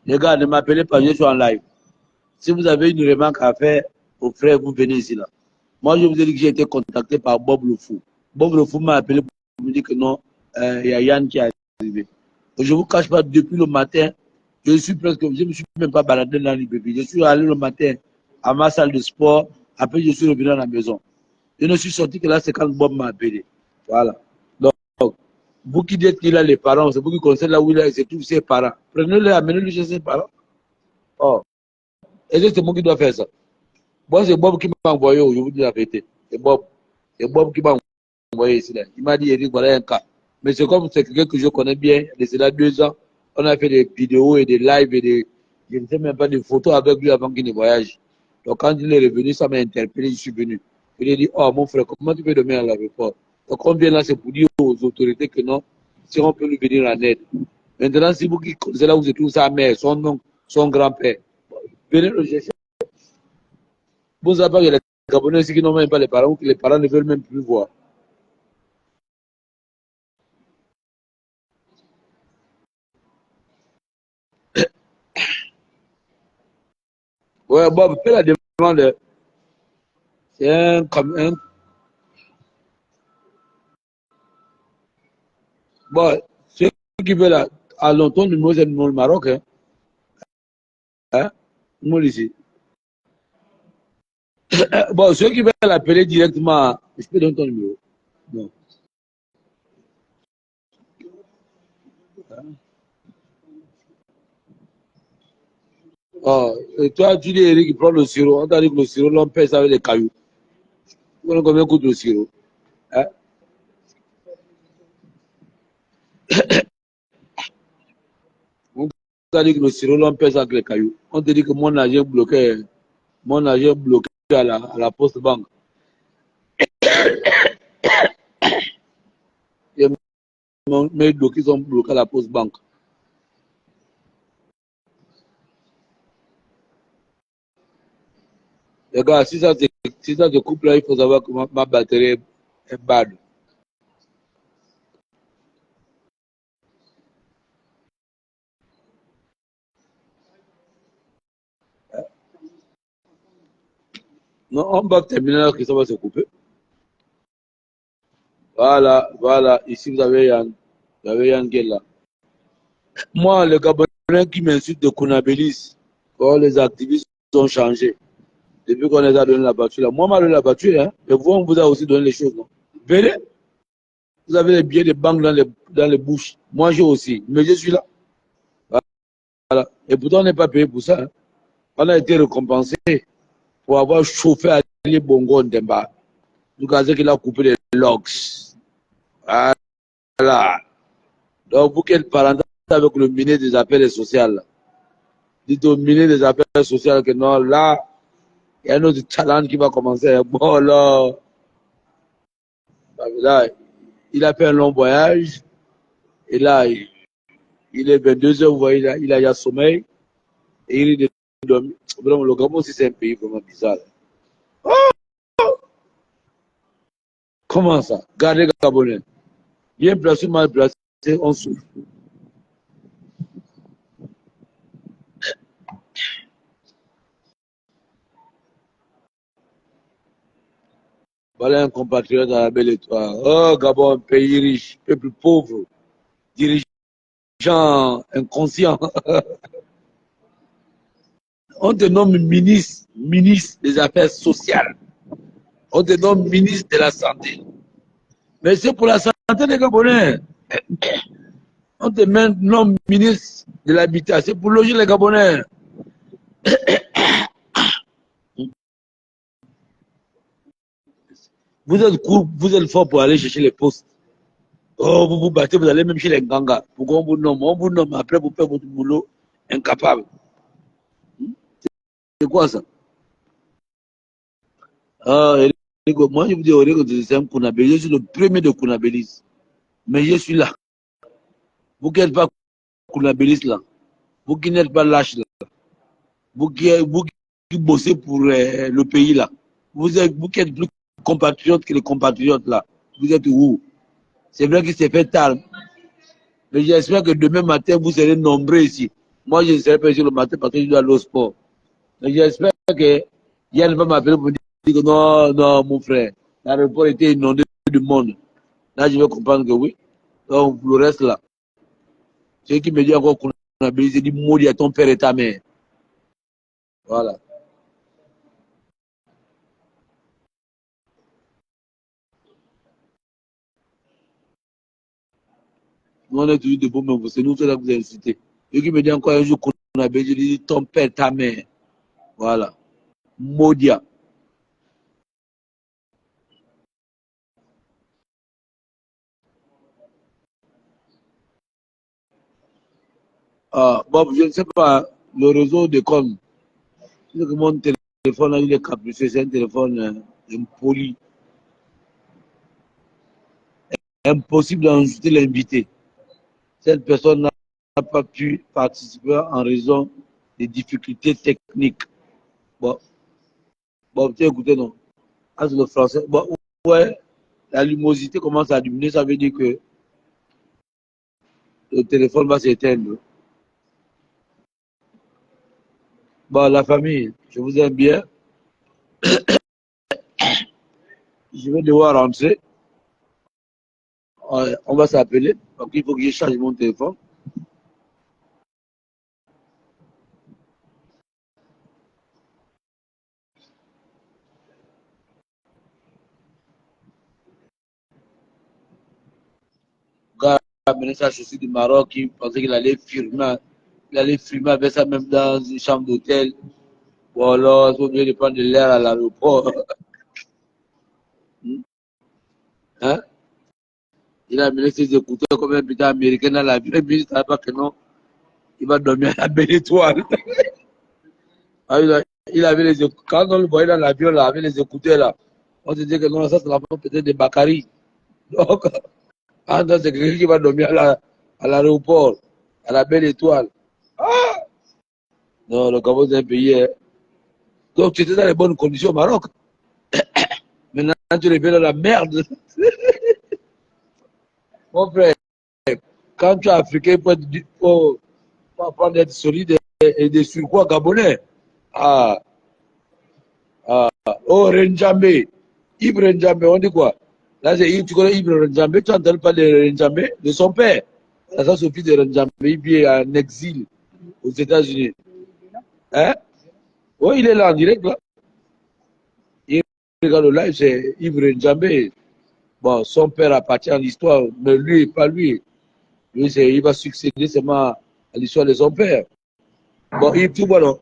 Les gars, ne m'appelez pas, je suis en live. Si vous avez une remarque à faire aux frères, vous venez ici là. Moi, je vous ai dit que j'ai été contacté par Bob Le Fou. Bob Le Fou m'a appelé pour me dire que non, il y a Yann qui est arrivé. Je ne vous cache pas, depuis le matin, je ne me suis même pas baladé dans l'IBP. Je suis allé le matin à ma salle de sport. Après, je suis revenu à la maison. Je ne suis sorti que là, c'est quand Bob m'a appelé. Voilà. Donc, vous qui dites qu'il a les parents, c'est vous qui connaissez là où il est, c'est tous ses parents. Prenez-le, amenez-le chez ses parents. Oh. Et c'est moi qui dois faire ça. Moi, c'est Bob qui m'a envoyé, je vous dis la vérité. C'est Bob. C'est Bob qui m'a envoyé ici. Là. Il m'a dit, Eric, voilà un cas. Mais c'est comme c'est quelqu'un que je connais bien. Il est là 2 ans. On a fait des vidéos et des lives et des, je ne sais même pas, des photos avec lui avant qu'il ne voyage. Donc quand il est revenu, ça m'a interpellé, je suis venu. Il a dit, oh mon frère, comment tu peux dormir à l'aéroport? Donc on vient là, c'est pour dire aux autorités que non, si on peut lui venir en aide. Maintenant, si vous qui connaissez là où se trouve sa mère, son oncle, son grand-père, venez le chercher. Vous savez pas qu'il y a les Gabonais ici qui n'ont même pas les parents, ou que les parents ne veulent même plus voir. Ouais, Bob, fais la demande. C'est un. Bon, ceux qui veulent à longtemps, le numéro, c'est le numéro Maroc. Hein? Numéro ici. Bon, ceux qui veulent l'appeler directement, je peux donner ton numéro. Non. Oh, et toi, tu dis Eric, il prend le sirop. On t'a dit que le sirop, l'on pèse avec des cailloux. Tu connais combien coûte le sirop? Hein? On t'a dit que le sirop, l'on pèse avec les cailloux. On te dit que mon argent est bloqué à la poste banque. Et mes bloqués sont bloqués à la poste banque. Les gars, si ça te coupe là, il faut savoir que ma batterie est bad. Non, on va terminer là que ça va se couper. Voilà. Ici, vous avez Yann. Vous avez Yann qui est là. Moi, les Gabonais qui m'insultent de Kounabélis, oh, les activistes ont changé. Depuis qu'on les a donné la voiture là. Moi, on m'a donné la voiture, hein. Mais vous, on vous a aussi donné les choses, non? Venez. Vous avez les billets de banque dans les bouches. Moi, j'ai aussi. Mais je suis là. Voilà. Et pourtant, on n'est pas payé pour ça. Hein. On a été récompensé pour avoir chauffé à Ali Bongo Ndemba. Donc, c'est qu'il a coupé les logs. Voilà. Donc, vous qui êtes parental avec le ministre des Affaires sociales, dites au ministre des Affaires sociales que non, là, il y a un autre challenge qui va commencer. Bon, là, il a fait un long voyage. Et là, il est 22 heures, vous voyez, il a sommeil. Et il est dormi. Vraiment, le Gabon aussi, c'est un pays vraiment bizarre. Oh! Comment ça? Gardez Gabonais. Bien placé, mal placé, on souffre. Voilà un compatriote à la belle étoile. Oh, Gabon, pays riche, peuple pauvre, dirigeant inconscient. On te nomme ministre des Affaires sociales. On te nomme ministre de la Santé. Mais c'est pour la santé des Gabonais. On te nomme ministre de l'Habitat. C'est pour loger les Gabonais. Vous êtes court, vous êtes fort pour aller chercher les postes. Oh, vous vous battez, vous allez même chez les Nganga. Pourquoi on vous nomme? On vous nomme après pour faire votre boulot incapable. C'est quoi ça? Ah, moi je vous dis, que c'est un Kounabélis. Je suis le premier de Kounabélis. Mais je suis là. Vous qui n'êtes pas Kounabélis là. Vous qui n'êtes pas lâche là. Vous qui bossez pour le pays là. Vous qui êtes plus compatriotes que les compatriotes là. Vous êtes où? C'est vrai qu'il s'est fait tard. Mais j'espère que demain matin, vous serez nombreux ici. Moi, je ne serai pas ici le matin parce que je dois aller au sport. Mais j'espère que Yann va m'appeler pour me dire que non, mon frère, l'aéroport était inondé de monde. Là, je vais comprendre que oui. Donc, le reste là. Ceux qui me disent encore qu'on Abélie dit maudit à ton père et ta mère. Voilà. Nous, on est toujours debout, mais c'est nous là que vous incitez. Dieu qui me dit encore un jour qu'on a besoin, il dit ton père, ta mère. Voilà. Maudia. Ah, bon, je ne sais pas, le réseau de com. Mon téléphone, il est capricieux, c'est un téléphone impoli. Impossible d'enregistrer l'invité. Cette personne n'a pas pu participer en raison des difficultés techniques. Bon, tiens, écoutez, non. Ah, c'est le français. Bon, ouais, la lumosité commence à diminuer, ça veut dire que le téléphone va s'éteindre. Bon, la famille, je vous aime bien. Je vais devoir rentrer. On va s'appeler. Donc, il faut que je change mon téléphone. Ministre je suis du Maroc, qui pensait qu'il allait filmer. Il allait filmer avec ça même dans une chambre d'hôtel. Ou alors, il faut mieux de prendre de l'air à l'aéroport. Hein? Il a amené ses écouteurs comme un putain américain dans l'avion. Et puis, il ne savait pas que non, il va dormir à la belle étoile. Ah, il avait les écouteurs. Quand on le voyait dans l'avion, là, avec les écouteurs, là, on se disait que non, ça, c'est la faute peut-être de Bakary. Donc, c'est quelqu'un qui va dormir à l'aéroport, à la belle étoile. Ah! Non, le Gabon, c'est un pays. Hein. Donc, tu étais dans les bonnes conditions au Maroc. Maintenant, tu reviens dans la merde. Mon frère, quand tu es africain, il faut apprendre d'être solide et de surpoids gabonais. Ah, oh, Renjambe. Ibre Renjambe, on dit quoi? Là, c'est Ibre, tu connais Ibre Renjambe, tu entends parler de Renjambe, de son père. Ça, c'est le fils de Renjambe, il vit en exil aux États-Unis. Hein? Oui, il est là en direct, là. Il regarde le live, c'est Ibre Renjambe. Bon, son père appartient à l'histoire, mais lui, pas lui. Lui, il va succéder seulement à l'histoire de son père. Bon, Yves, tu vois, non?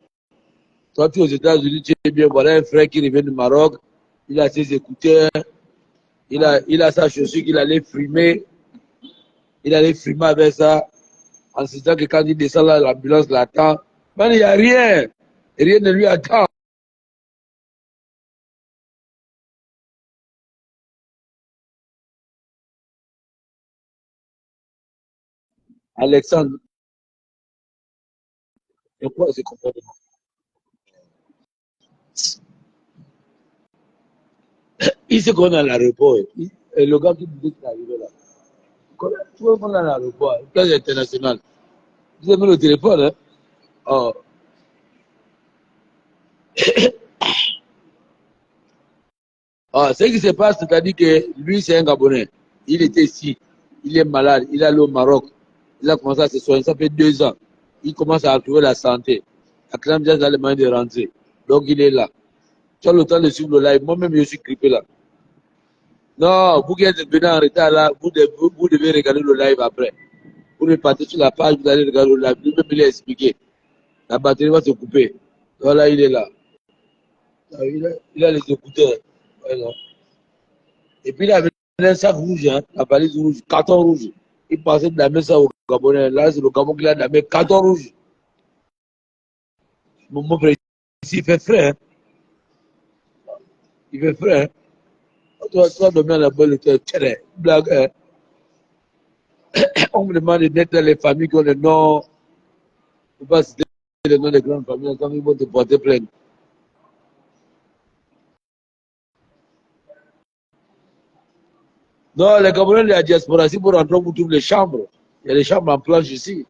Toi, tu es aux États-Unis, tu es bien. Voilà un frère qui revient du Maroc. Il a ses écouteurs. Il a sa chaussure qu'il allait frimer. Il allait frimer avec ça. En se disant que quand il descend là, l'ambulance l'attend. Mais il n'y a rien. Rien ne lui attend. Alexandre, et quoi ce comportement? Il se connaît à l'aéroport. Et le gars qui dit qu'il est arrivé là. Tu vois qu'on est à l'aéroport, plage internationale. Vous avez le téléphone, hein? Oh. Ah, ce qui se passe, c'est-à-dire que lui, c'est un Gabonais. Il était ici. Il est malade. Il est allé au Maroc. Il a commencé à se soigner. Ça fait 2 ans. Il commence à retrouver la santé. La crème déjà dans les moyens de rentrer. Donc, il est là. Tu as le temps de suivre le live. Moi-même, je suis grippé là. Non, vous qui êtes venu en retard là, vous devez regarder le live après. Vous repartez sur la page, vous allez regarder le live. Lui-même, il a expliqué. La batterie va se couper. Voilà, il est là. Il a les écouteurs. Voilà. Et puis il avait un sac rouge, hein, la valise rouge, carton rouge. Il pensait de la mettre ça au Gabonais. Là, c'est le Gabon qui l'a mis carton rouge. Mon frère, ici, il fait frais. Hein. Il fait frais. Hein. Toi, dormir à la bonne blague. Hein. On me demande de mettre les familles qui ont le nom. Il ne faut pas citer les noms des grandes familles. Quand ils vont te porter plainte. Non, les Gabonais de la diaspora, si vous rentrez, vous trouvez les chambres. Il y a des chambres en planche ici.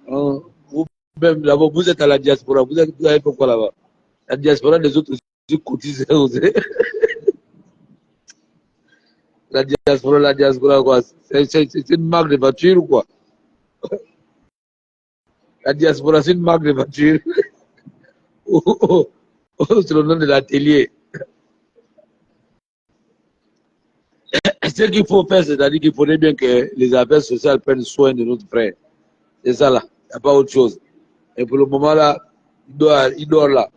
Vous-même, là-bas, vous êtes à la diaspora. Vous avez fait quoi là-bas? La diaspora des autres aussi cotisent. La diaspora, quoi. C'est une marque de voiture ou quoi? La diaspora, c'est une marque de voiture. C'est le nom de l'atelier. Ce qu'il faut faire, c'est-à-dire qu'il faudrait bien que les affaires sociales prennent soin de notre frère. C'est ça là, il n'y a pas autre chose. Et pour le moment là, il dort là.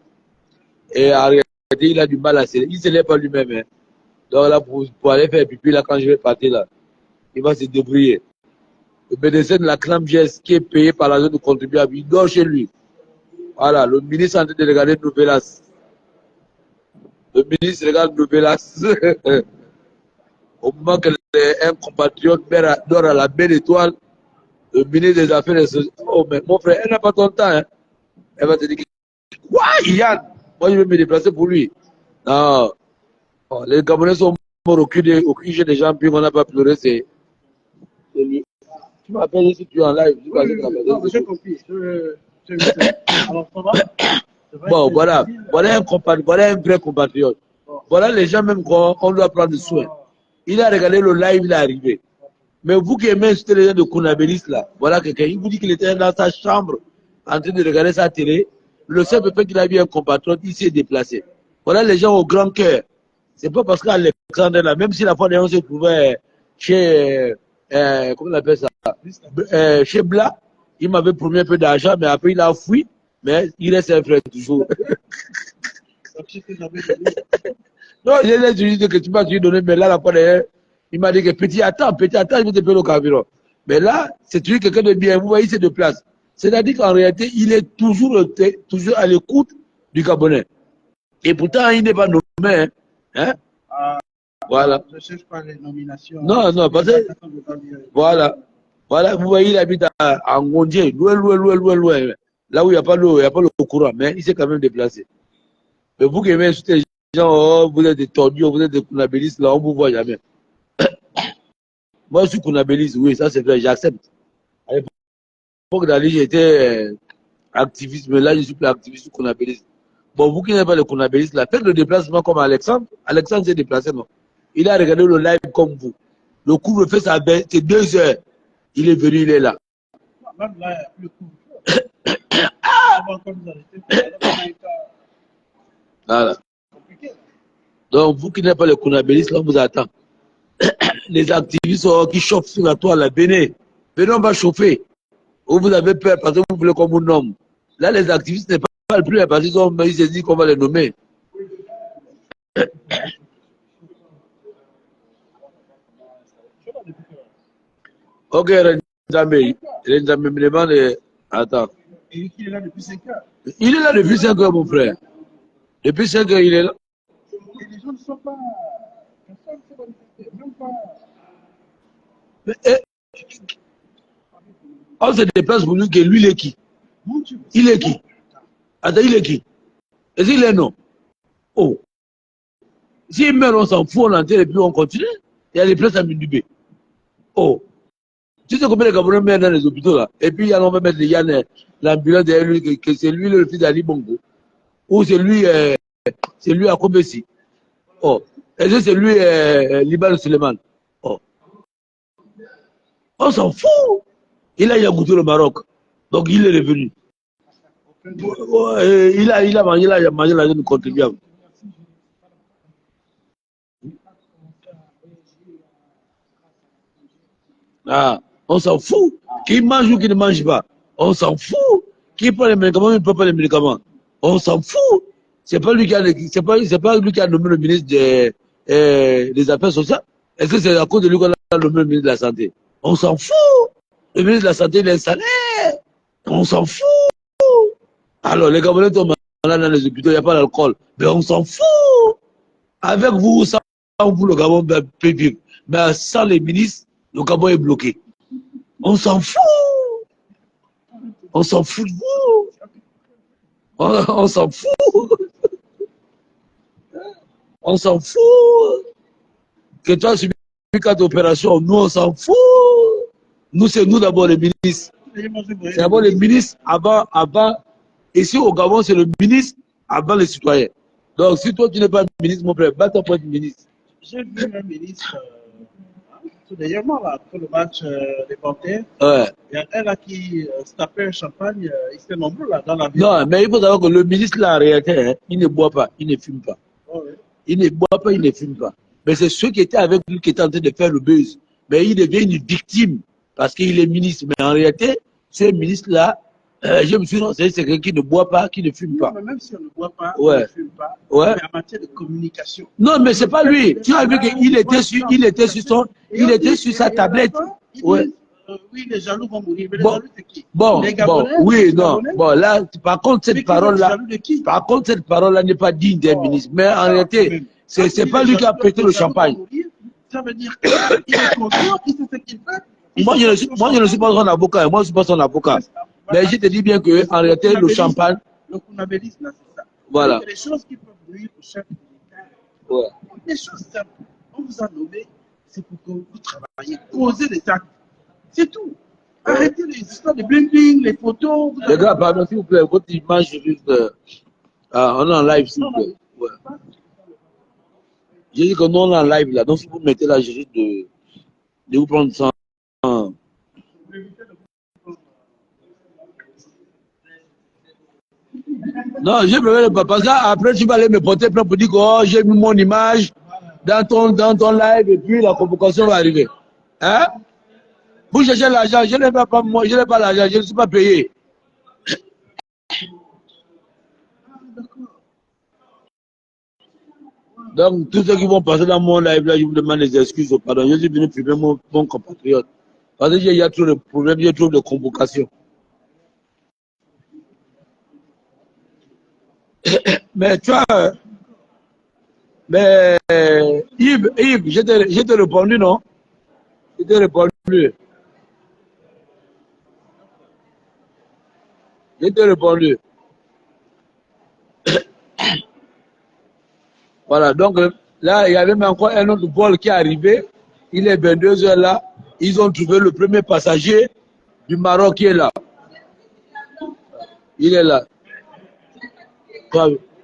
Et en réalité, il a du mal à se lever. Il ne se lève pas lui-même. Hein. Donc là, pour aller faire pipi là, quand je vais partir là, il va se débrouiller. Le médecin de la CNAMGS qui est payé par la zone de contribuable, il dort chez lui. Voilà, le ministre est en train de regarder Novelas. Le ministre regarde Novelas. Au moment qu'un compatriote dort à la belle étoile, le ministre des Affaires sociales, oh mais mon frère, elle n'a pas ton temps. Hein. Elle va te dire, quoi, Yann? Moi, je vais me déplacer pour lui. Non. Oh, les Camerounais sont morts au cul des gens, puis on n'a pas pleuré, c'est lui. Tu m'appelles si tu es en live. Non, j'ai compris. Alors, ça va? Bon, voilà. Voilà un vrai compatriote. Voilà les gens même qu'on doit prendre soin. Il a regardé le live, il est arrivé. Mais vous qui aimez insulter les gens de Kounabélis là, voilà quelqu'un, il vous dit qu'il était dans sa chambre en train de regarder sa télé. Le simple fait qu'il a vu un compatriote, il s'est déplacé. Voilà les gens au grand cœur. C'est pas parce qu'Alexandre là, même si la fois dernière on se trouvait chez, comment on appelle ça, chez Bla, il m'avait promis un peu d'argent, mais après il a fui, mais il reste un frère toujours. Non, je l'ai dit que tu m'as donné, mais là, la fois dernière, il m'a dit que petit, attends, je vais te payer le carburant. Mais là, c'est toujours quelqu'un de bien, vous voyez, il se déplace. C'est-à-dire qu'en réalité, il est toujours à l'écoute du Gabonais. Et pourtant, il n'est pas nommé. Hein? Voilà. Je ne cherche pas les nominations. Non, non, parce que. Voilà. Voilà, vous voyez, il habite à Ngondje, loin. Là où il n'y a pas le courant, mais il s'est quand même déplacé. Mais vous qui aimez insulter les gens, oh, vous êtes des tordus, vous êtes des Kounabélis, là, on ne vous voit jamais. Moi, je suis Kounabélis, oui, ça c'est vrai, j'accepte. À l'époque d'Ali, j'étais activiste, mais là, je suis plus activiste sur Kounabélis. Bon, vous qui n'avez pas le Kounabélis, là, faites le déplacement comme Alexandre. Alexandre s'est déplacé, non? Il a regardé le live comme vous. Le couvre-feu, c'est 2 heures. Il est venu, il est là. Même là, il y a plus de couvre-feu. Voilà. Donc, vous qui n'avez pas le Kounabélis, là, on vous attend. Les activistes qui chauffent sur la toile, venez. Venez, on va chauffer. Vous avez peur parce que vous voulez qu'on vous nomme. Là, les activistes ne parlent plus parce qu'ils se disent qu'on va les nommer. Ok, Renzambe me demande. Attends. Il est là depuis 5 heures. Il est là depuis 5 heures, mon frère. Depuis 5 heures, il est là. Les gens ne sont pas. Personne ne s'est manifesté. Même pas. Mais, on se déplace pour lui que lui, il est qui? Il est qui? Attends, il est qui? Est-ce qu'il est non? Oh. S'il meurt, on s'en fout, on enterre et puis on continue. Il y a des places à Mindubé. Oh. Tu sais combien de Camerounais meurent dans les hôpitaux là? Et puis, on va mettre l'ambulance derrière lui, que c'est lui le fils d'Ali Bongo. Ou c'est lui à Kobesi. Oh. Est-ce que c'est lui Liban Suleiman? Oh. On s'en fout. Il a goûté le Maroc. Donc il est revenu. Il a mangé la jeune contribuable. Ah, on s'en fout. Qui mange ou qui ne mange pas. On s'en fout. Qui prend les médicaments ou ne prend pas les médicaments. On s'en fout. C'est pas lui qui a nommé le ministre des Affaires sociales. Est-ce que c'est à cause de lui qu'on a nommé le ministre de la Santé? On s'en fout. Le ministre de la Santé, il est installé. On s'en fout. Alors, les Gabonais sont malades dans les hôpitaux, il n'y a pas d'alcool. Mais on s'en fout. Avec vous, sans vous, le Gabon peut vivre. Mais sans les ministres, le Gabon est bloqué. On s'en fout. On s'en fout de vous. On s'en fout. On s'en fout. Que toi, tu fais 4 opérations, nous, on s'en fout. Nous, c'est nous d'abord les ministres. C'est d'abord les ministres avant. Ici au Gabon, c'est le ministre avant les citoyens. Donc, si toi, tu n'es pas ministre, mon frère, bats-toi pour être ministre. J'ai vu un ministre photos dernièrement, là, après le match des Panthères. Ouais. Il y a un là qui se tapait un champagne, ils étaient nombreux là dans l'avion. Non, mais il faut savoir que le ministre, là, en réalité, hein, il ne boit pas, il ne fume pas. Oh, ouais. Il ne boit pas, il ne fume pas. Mais c'est ceux qui étaient avec lui qui étaient en train de faire le buzz. Mais il devient une victime parce qu'il est ministre. Mais en réalité, ce ministre-là, je me suis renseigné, c'est quelqu'un qui ne boit pas, qui ne fume Non, pas. mais même si on ne boit pas, Ouais. on ne fume pas, Ouais. mais en matière de communication. Non, mais c'est pas lui. Tu as vu qu'il était sur, il était sur sa tablette. Ouais. Oui, les jaloux vont mourir. Mais les Bon, jaloux, c'est qui? bon, Les bon, Gabonais, oui, les non. Gabonais? Bon, là, par contre, Mais cette qui est parole-là, jaloux de qui? par contre, cette parole-là n'est pas digne d'un ministre. Mais en réalité, c'est pas lui qui a pété le champagne. Ça veut dire qu'il est content, il sait ce qu'il fait. Moi, je ne suis pas son avocat. Moi, je ne suis pas son avocat. Mais je te dis bien que, en réalité, le champagne. Le kunabélisme, là, c'est ça. Voilà. Il y a des choses qui peuvent nuire au chef militaire. Ouais. Des choses simples. On vous a nommé, c'est pour que vous travaillez, posez des actes. C'est tout. Arrêtez les histoires de bling-bling, les photos. Les gars, pardon, s'il vous plaît, votre image juste. On est en live, s'il vous plaît. Ouais. J'ai dit que nous, on est en live là. Donc, si vous mettez là, j'ai juste de vous prendre ça. Non, je préfère pas. Parce qu'après, tu vas aller me porter plainte pour dire que oh, j'ai mis mon image dans ton live et puis la convocation va arriver. Hein? Vous cherchez l'argent, je n'ai pas moi, je n'ai pas l'argent, je ne suis pas payé. Donc, tous ceux qui vont passer dans mon live là, je vous demande des excuses, pardon. Je suis venu filmer mon compatriote. Parce qu'il y a trop de problèmes, il y a trop de convocations. Mais tu vois, mais Yves, je t'ai répondu, non? Je t'ai répondu. Je t'ai répondu. Voilà, donc là, il y avait même encore un autre vol qui est arrivé. Il est 22 heures là. Ils ont trouvé le premier passager du Maroc qui est là. Il est là.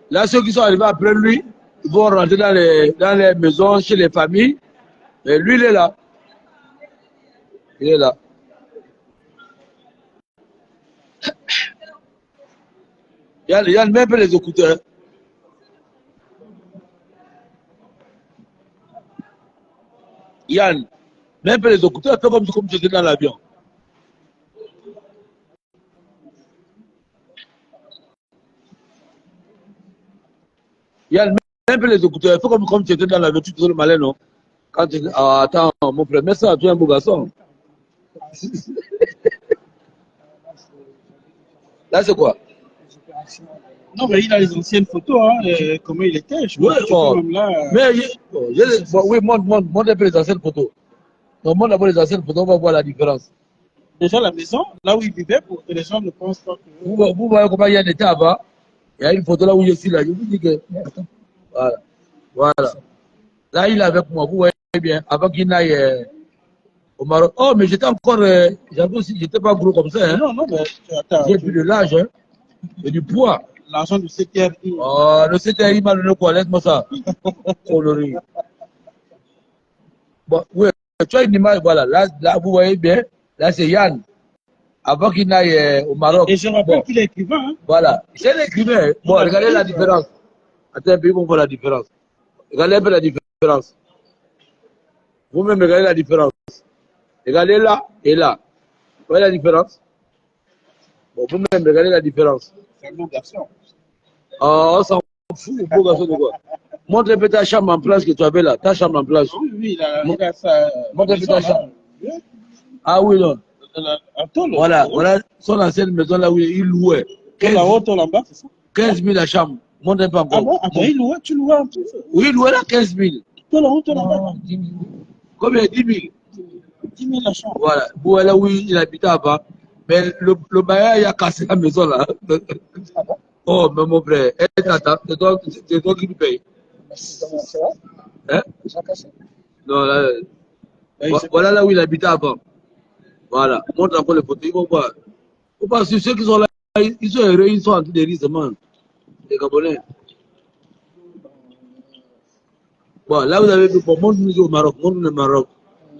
Là, ceux qui sont arrivés après lui, ils vont rentrer dans les maisons, chez les familles. Mais lui, il est là. Il est là. Yann, même les écouteurs. Yann, même les écouteurs, fais comme tu étais dans l'avion. Yann, même les écouteurs, fais comme tu étais dans l'avion, tu faisais le malin, non? Quand tu... Ah, attends, mon frère, mets ça, tu es un beau garçon. Là, c'est quoi? Non, mais il a les anciennes photos, hein, comment il était. Je Ouais, oh. même là, Mais, oui, montre un peu les anciennes photos. Donc, montre d'abord les anciennes photos, on va voir la différence. déjà la maison, là où il vivait, pour que les gens ne pensent pas que... Vous voyez comment Yann était avant? Il y a une photo là où je suis là. Je vous dis que. Voilà. Voilà. Là, il est avec moi. Vous voyez bien. Avant qu'il n'aille au Maroc. Oh, mais j'étais encore. J'avoue aussi, j'étais pas gros comme ça. Hein. Non, mais attends. J'ai plus de l'âge. Hein. Et du poids. L'argent du CTRI. Oh, le CTRI m'a donné quoi? Laisse-moi ça. Coloris. Bon, oui, tu as une image. Voilà. Là, vous voyez bien. Là, c'est Yann. Avant qu'il n'aille au Maroc. Et je rappelle qu'il est écrivain. Hein. Voilà. C'est l'écrivain. Bon, regardez la différence. Attends un peu, ils vont voir la différence. Regardez un peu la différence. Vous-même, regardez la différence. Regardez là et là. Vous voyez la différence? Bon, vous-même, regardez la différence. C'est un bon garçon. Oh, on s'en fout, beau garçon de quoi? Montre un peu ta chambre en place que tu avais là. Ta chambre en place. Oui, il a sa... Montre un peu ta chambre. Ah oui, non. Voilà son ancienne maison là où il louait. 15 000 la chambre. Montre un peu encore. Ah bon? Attends, il louait, tu louais en plus? Oui, il louait là 15 000. Combien? 10 000. 10 000 la chambre. Voilà. Vous voyez là où il habitait avant. Mais le bailleur, il a cassé la maison là. Oh, mais mon frère, c'est toi qui lui paye. Hein? Non, là. Voilà là où il habitait avant. Voilà. Montre encore les photos. Ils vont voir. Faut pas sur ceux qui sont là, ils sont heureux, ils sont en train de rire seulement. Les Gabonais. Bon, là vous avez vu, montre-nous au Maroc. Montre-nous le Maroc.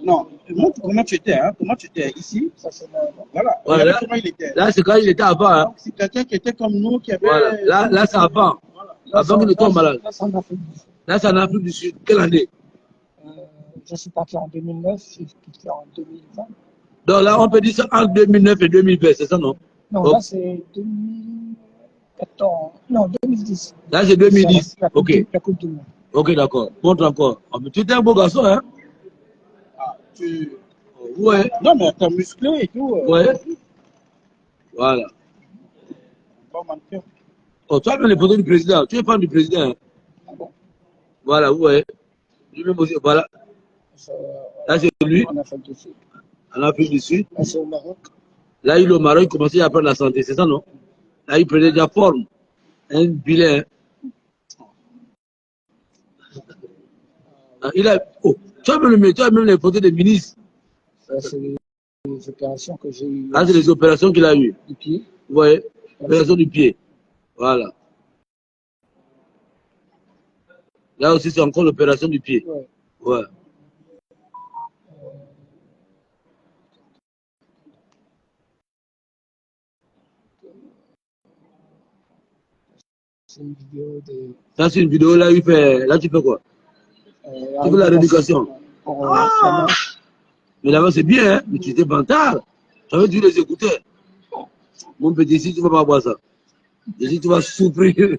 Non, Montre comment tu étais, hein? Comment tu étais ici. Ça, c'est moi. Voilà. Voilà, Regardez là, comment il était. là c'est quand il était avant. Hein. Donc, c'est quelqu'un qui était comme nous, qui avait. Voilà. Là c'est avant. Voilà. Avant qu'il ne tombe malade. Là, c'est en Afrique du Sud. Là, c'est en Afrique du Sud. Quelle année? Je suis parti en 2009, j'ai quitté en 2020. Donc là, on peut dire ça entre 2009 et 2020, c'est ça, non? Non, Donc, là, c'est 2014. Non, 2010. là, c'est 2010. La Ok. la Coupe du Monde. Ok, d'accord. Montre encore. Oh, mais tu étais un beau garçon, hein? Ah, tu. Ouais. Non, mais t'es musclé et tout. Ouais. Voilà. Bon mannequin. Oh, tu as même les photos du président. Tu es fan du président. Hein? Ah bon? Voilà, ouais. Lui-même aussi. Voilà. Là, c'est lui, En Afrique du Sud. en Afrique du Sud. Là, c'est au Maroc. Là, il est au Maroc, il commençait à prendre la santé, c'est ça, non? Là, il prenait déjà forme. Un bilan. Ah, il a. Oh, tu as même les photos des ministres. Ça, c'est les opérations que j'ai eues. Ah, c'est les opérations qu'il a eues. Du pied. Ouais. Opération du pied. Voilà. Là aussi, c'est encore l'opération du pied. Ouais. Ouais. C'est une vidéo de. Ça, c'est une vidéo, là, il fait. Là, tu fais quoi? Tu fais la rééducation. Mais là-bas, c'est bien, hein? Mais tu étais bantard. J'avais dû les écouter. Mon petit, ici, tu ne vas pas voir ça. Ici, tu vas souffrir.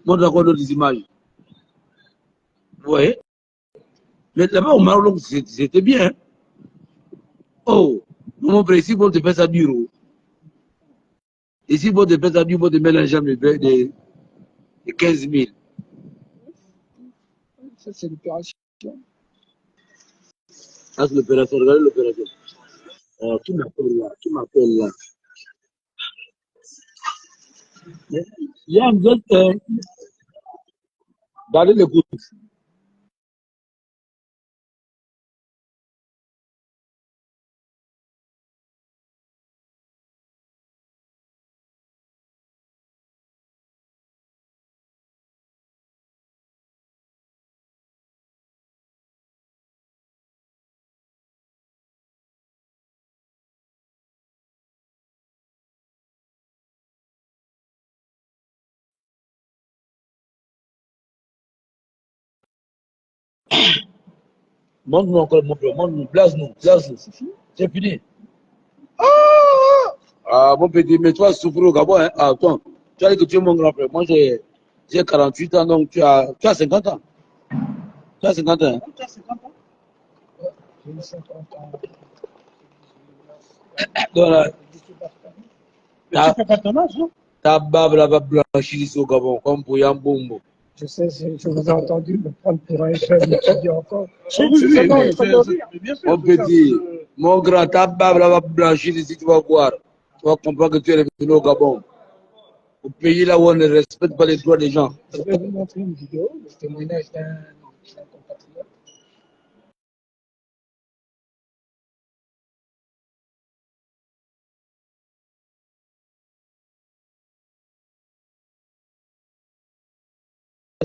Montre encore d'autres images. Vous voyez? Mais là-bas, au Maroc, c'était bien. Hein? Oh, mon frère, ici, pour te faire ça dur. Oh. Ici, pour te faire ça dur, pour te mettre un jambe de 15 000. Ça, c'est l'opération. Ça, c'est l'opération. Regardez l'opération. Qui m'appelle là? Qui m'appelle là? Il y a un autre. Regardez le coup. Montre-nous encore, mon frère. Montre-nous. Place-nous. Place-nous. C'est fini. Ah, mon petit, mais toi, souffrir au Gabon, hein? Ah, attends. Tu as dit que tu es mon grand frère. Moi, j'ai 48 ans, donc tu as 50 ans. Tu as 50 ans. Hein? Tu as 50 ans? J'ai 50 ans. Donc, là, Mais tu fais pas ton âge, non? ta barbe là va blanchir ici au Gabon, comme pour Yambombo. Je sais, je vous ai entendu me prendre pour un jeune étudiant encore. Oui, oui, bien sûr. Mon petit, mon grand, ta barbe là va blanchir ici, tu vas voir. Tu vas comprendre que tu es revenu au Gabon. Au pays là où on ne respecte pas les droits des gens. Je vais vous montrer une vidéo, le témoignage d'un compatriote.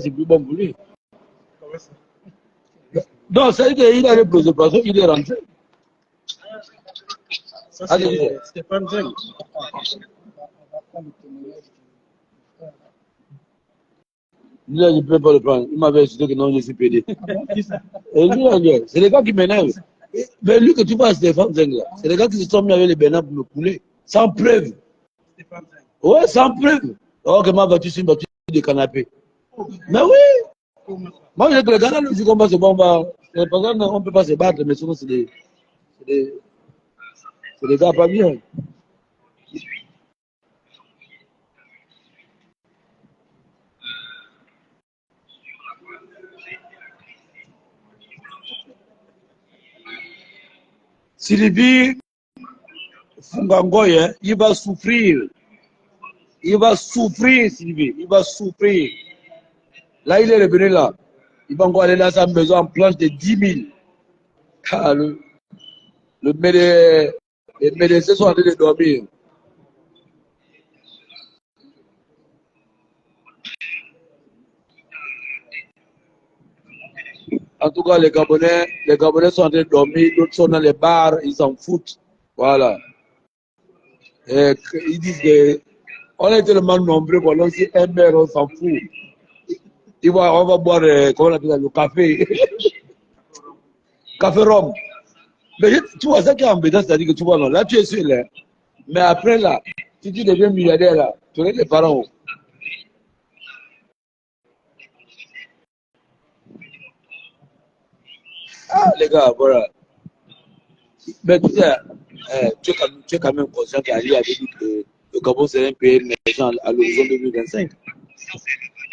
C'est plus bon pour lui. Donc, ça veut dire qu'il a les préoccupations, il est rentré. Ça, c'est Stéphane Zeng. On va prendre le témoignage du frère. Lui, là, je ne peux pas le prendre. Il m'avait expliqué que non, je suis pédé. Et lui, là, c'est les gars qui m'énervent. Mais lui que tu vois, Stéphane Zeng, là, c'est les gars qui se sont mis avec les bénins pour me couler. Sans preuve. Stéphane Zeng. Ouais, sans preuve. Oh, que ma voiture, c'est une voiture de canapé. Mais oui. Moi, je dis que les gars, du combat, c'est bon, on ne peut pas se battre, mais souvent, c'est des gars pas bien. Sylvie Fungangoye, il va souffrir. Il va souffrir, Sylvie. Il va souffrir. Là, il est revenu là. Il va encore aller dans sa maison en planche de 10 000. Ah, les médecins sont en train de dormir. En tout cas, les Gabonais sont en train de dormir, d'autres sont dans les bars, ils s'en foutent. Voilà. Et ils disent que on est tellement nombreux, bon, si un maire, on s'en fout. On va boire, comment on appelle ça, le café. Café Rome. Mais tu vois, ça qui est embêtant, c'est-à-dire que tu vois, non, là, tu es sur l'air. Mais après, là, si tu deviens milliardaire, là, tu aurais les parents. Ah, les gars, voilà. Mais tu sais, tu es quand même conscient qu'Ali avait dit que le Gabon serait un pays émergent à l'horizon 2025.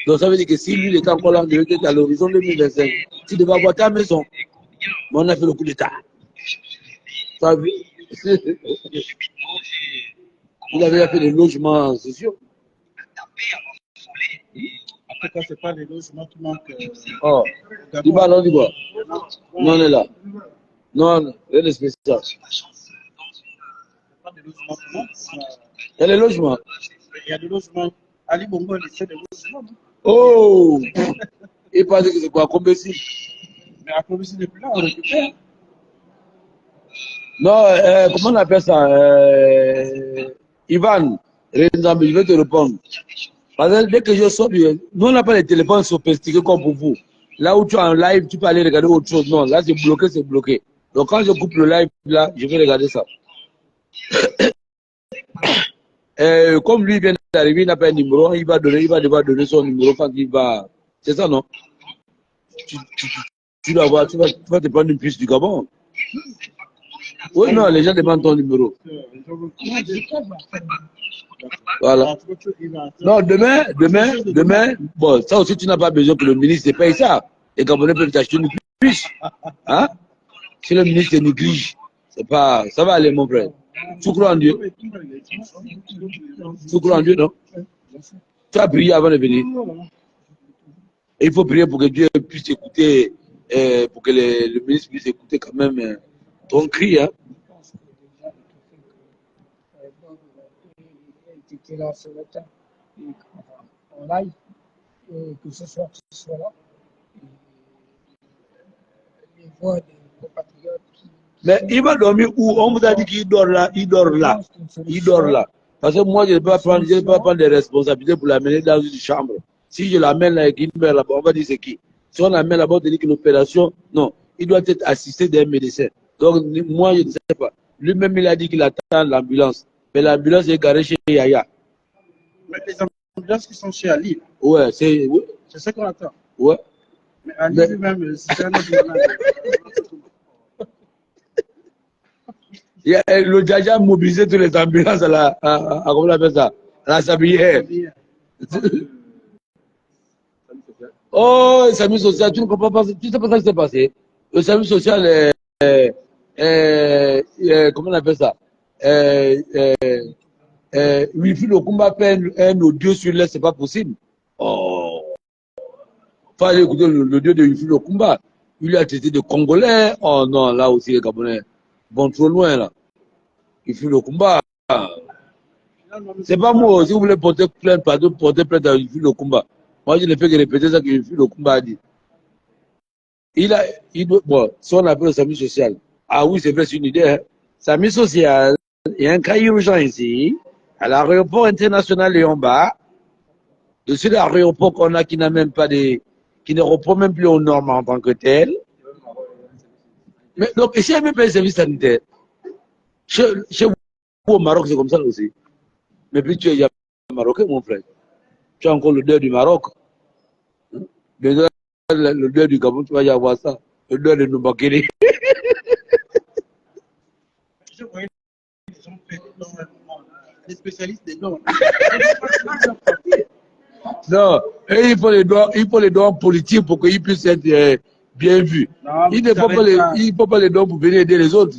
Donc ça veut dire que si lui, il est encore là, il était à l'horizon 2025, tu devais avoir ta maison. Mais on a fait le coup d'État. Tu as vu? Il avait fait des logements sociaux. En tout cas, ce n'est pas les logements qui manquent. Oh, dis pas non, dis quoi? Non, on est là. Non, rien de spécial. Pas des logements qui manquent. Il y a les logements. Il y a des logements. Ali Bongo, il essaie des logements. Non? Oh! Il pensait que c'est quoi, Combesi? Mais à Combesi, depuis là, on récupère. Non, comment on appelle ça? Ivan, je vais te répondre. Parce que dès que je sors, nous on n'a pas les téléphones sophistiqués comme pour vous. Là où tu es en live, tu peux aller regarder autre chose. Non, là c'est bloqué, c'est bloqué. Donc quand je coupe le live, là, je vais regarder ça. Comme lui vient d'arriver, il n'a pas un numéro, il va devoir donner son numéro quand il va. C'est ça, non? Tu vas voir, tu vas te prendre une piste du Gabon. Oui, non, les gens demandent ton numéro. Voilà. Non, demain, bon, ça aussi, tu n'as pas besoin que le ministre paye ça. Les Gabonais peuvent t'acheter une puce. Hein? Si le ministre néglige, c'est pas, ça va aller, mon frère. Tu crois en Dieu? Tu crois en Dieu, non? Tu as prié avant de venir. Et il faut prier pour que Dieu puisse écouter, pour que le ministre puisse écouter quand même ton cri. Hein? Était là ce matin en live, et que ce soir tu sois là. Les voix des compatriotes qui. Mais il va dormir où? On vous a dit qu'il dort là, il dort là. Il dort là. Parce que moi, je ne peux pas prendre des responsabilités pour l'amener dans une chambre. Si je l'amène là et qu'il meurt là-bas, on va dire c'est qui? Si on l'amène là-bas, on te dit que l'opération, non, il doit être assisté d'un médecin. Donc, moi, je ne sais pas. Lui-même, il a dit qu'il attend l'ambulance. Mais l'ambulance est garée chez Yaya. Mais les ambulances qui sont chez Ali, Ouais, c'est ce qu'on attend. Ouais. Mais Ali lui-même, c'est un autre malade. Le Djaja a mobilisé toutes les ambulances comment on appelle ça? À la Sablière. Oh, le service social, tu ne comprends pas, tu ne sais pas ce qui s'est passé. Le service social, comment on appelle ça? Wifi le combat peine un ou deux sur l'air, c'est pas possible. Oh. Fallait écouter le dieu de Wifi le combat. Il lui a traité de Congolais. Oh non, là aussi les Gabonais vont trop loin là. Wifi le combat. C'est pas moi, si vous voulez porter plainte, pardon, porter plainte à Wifi le combat. Moi je ne fais que répéter ça que Wifi le combat a dit. Bon, si on appelle le service social. Ah oui, c'est vrai, c'est une idée. Hein. Service social, il y a un cas urgent ici. À l'aéroport international Léon-Bas, dessus l'aéroport qu'on a qui n'a même pas qui ne reprend même plus aux normes en tant que tel. Mais donc, ici, il n'y a même pas un service sanitaire. Chez vous, au Maroc, c'est comme ça aussi. Mais puis tu es marocain, mon frère. Tu as encore le deuil du Maroc. Le deuil du Gabon, tu vas y avoir ça. Le deuil de Noubakele. Je voyais des gens faire des spécialistes des dons. Non, et il faut les dons politiques pour qu'ils puissent être bien vus. Non, Il ne faut pas les dons pour venir aider les autres.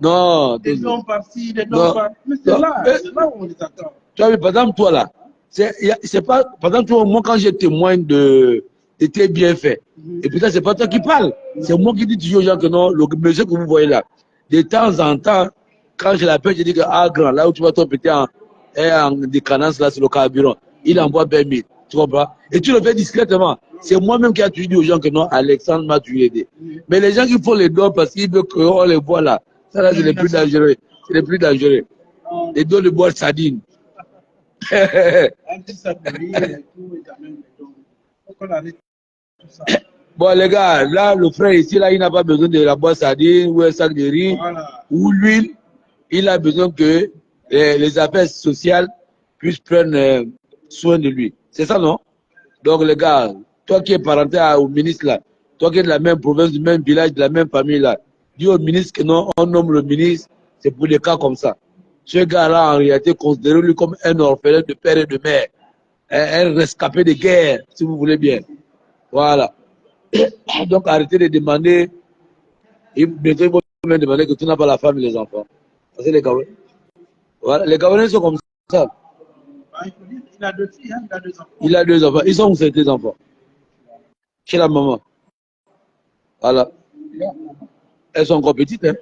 Non. Des dons par-ci, des dons par... Mais c'est là où on les attend. Tu vois, par exemple, toi là, c'est pas... Par exemple, toi, moi, quand je témoigne de tes bienfaits, et puis ça, c'est pas toi qui parle. C'est moi qui dis toujours aux gens que non, le monsieur que vous voyez là, de temps en temps, quand je l'appelle, je dis que, ah, grand, là où tu vas ton petit en décadence, là, sur le carburant, il envoie 20 000. Tu comprends? Et tu le fais discrètement. C'est moi-même qui ai dit aux gens que non, Alexandre m'a tué aidé. Mais les gens qui font les dons parce qu'ils veulent qu'on les voit là, ça là, c'est les plus dangereux. C'est les plus dangereux. Les dons de boîte sardine. Bon, les gars, là, le frère ici, là, il n'a pas besoin de la boîte sardine ou un sac de riz ou l'huile. Il a besoin que les affaires sociales puissent prendre soin de lui. C'est ça, non? Donc, les gars, toi qui es parenté au ministre, là, toi qui es de la même province, du même village, de la même famille, là, dis au ministre que non, on nomme le ministre, c'est pour des cas comme ça. Ce gars-là, en réalité, considérez-lui comme un orphelin de père et de mère. Un rescapé de guerre, si vous voulez bien. Voilà. Donc, arrêtez de demander. Bientôt, ils vont même demander que tu n'as pas la femme et les enfants. Parce que les Gabonais. Voilà, les Gabonais sont comme ça. Il a 2 filles, hein, il a 2 enfants. Il a 2 enfants. Ils sont où ces 2 enfants? Chez la maman. Voilà. Elles sont encore petites, hein.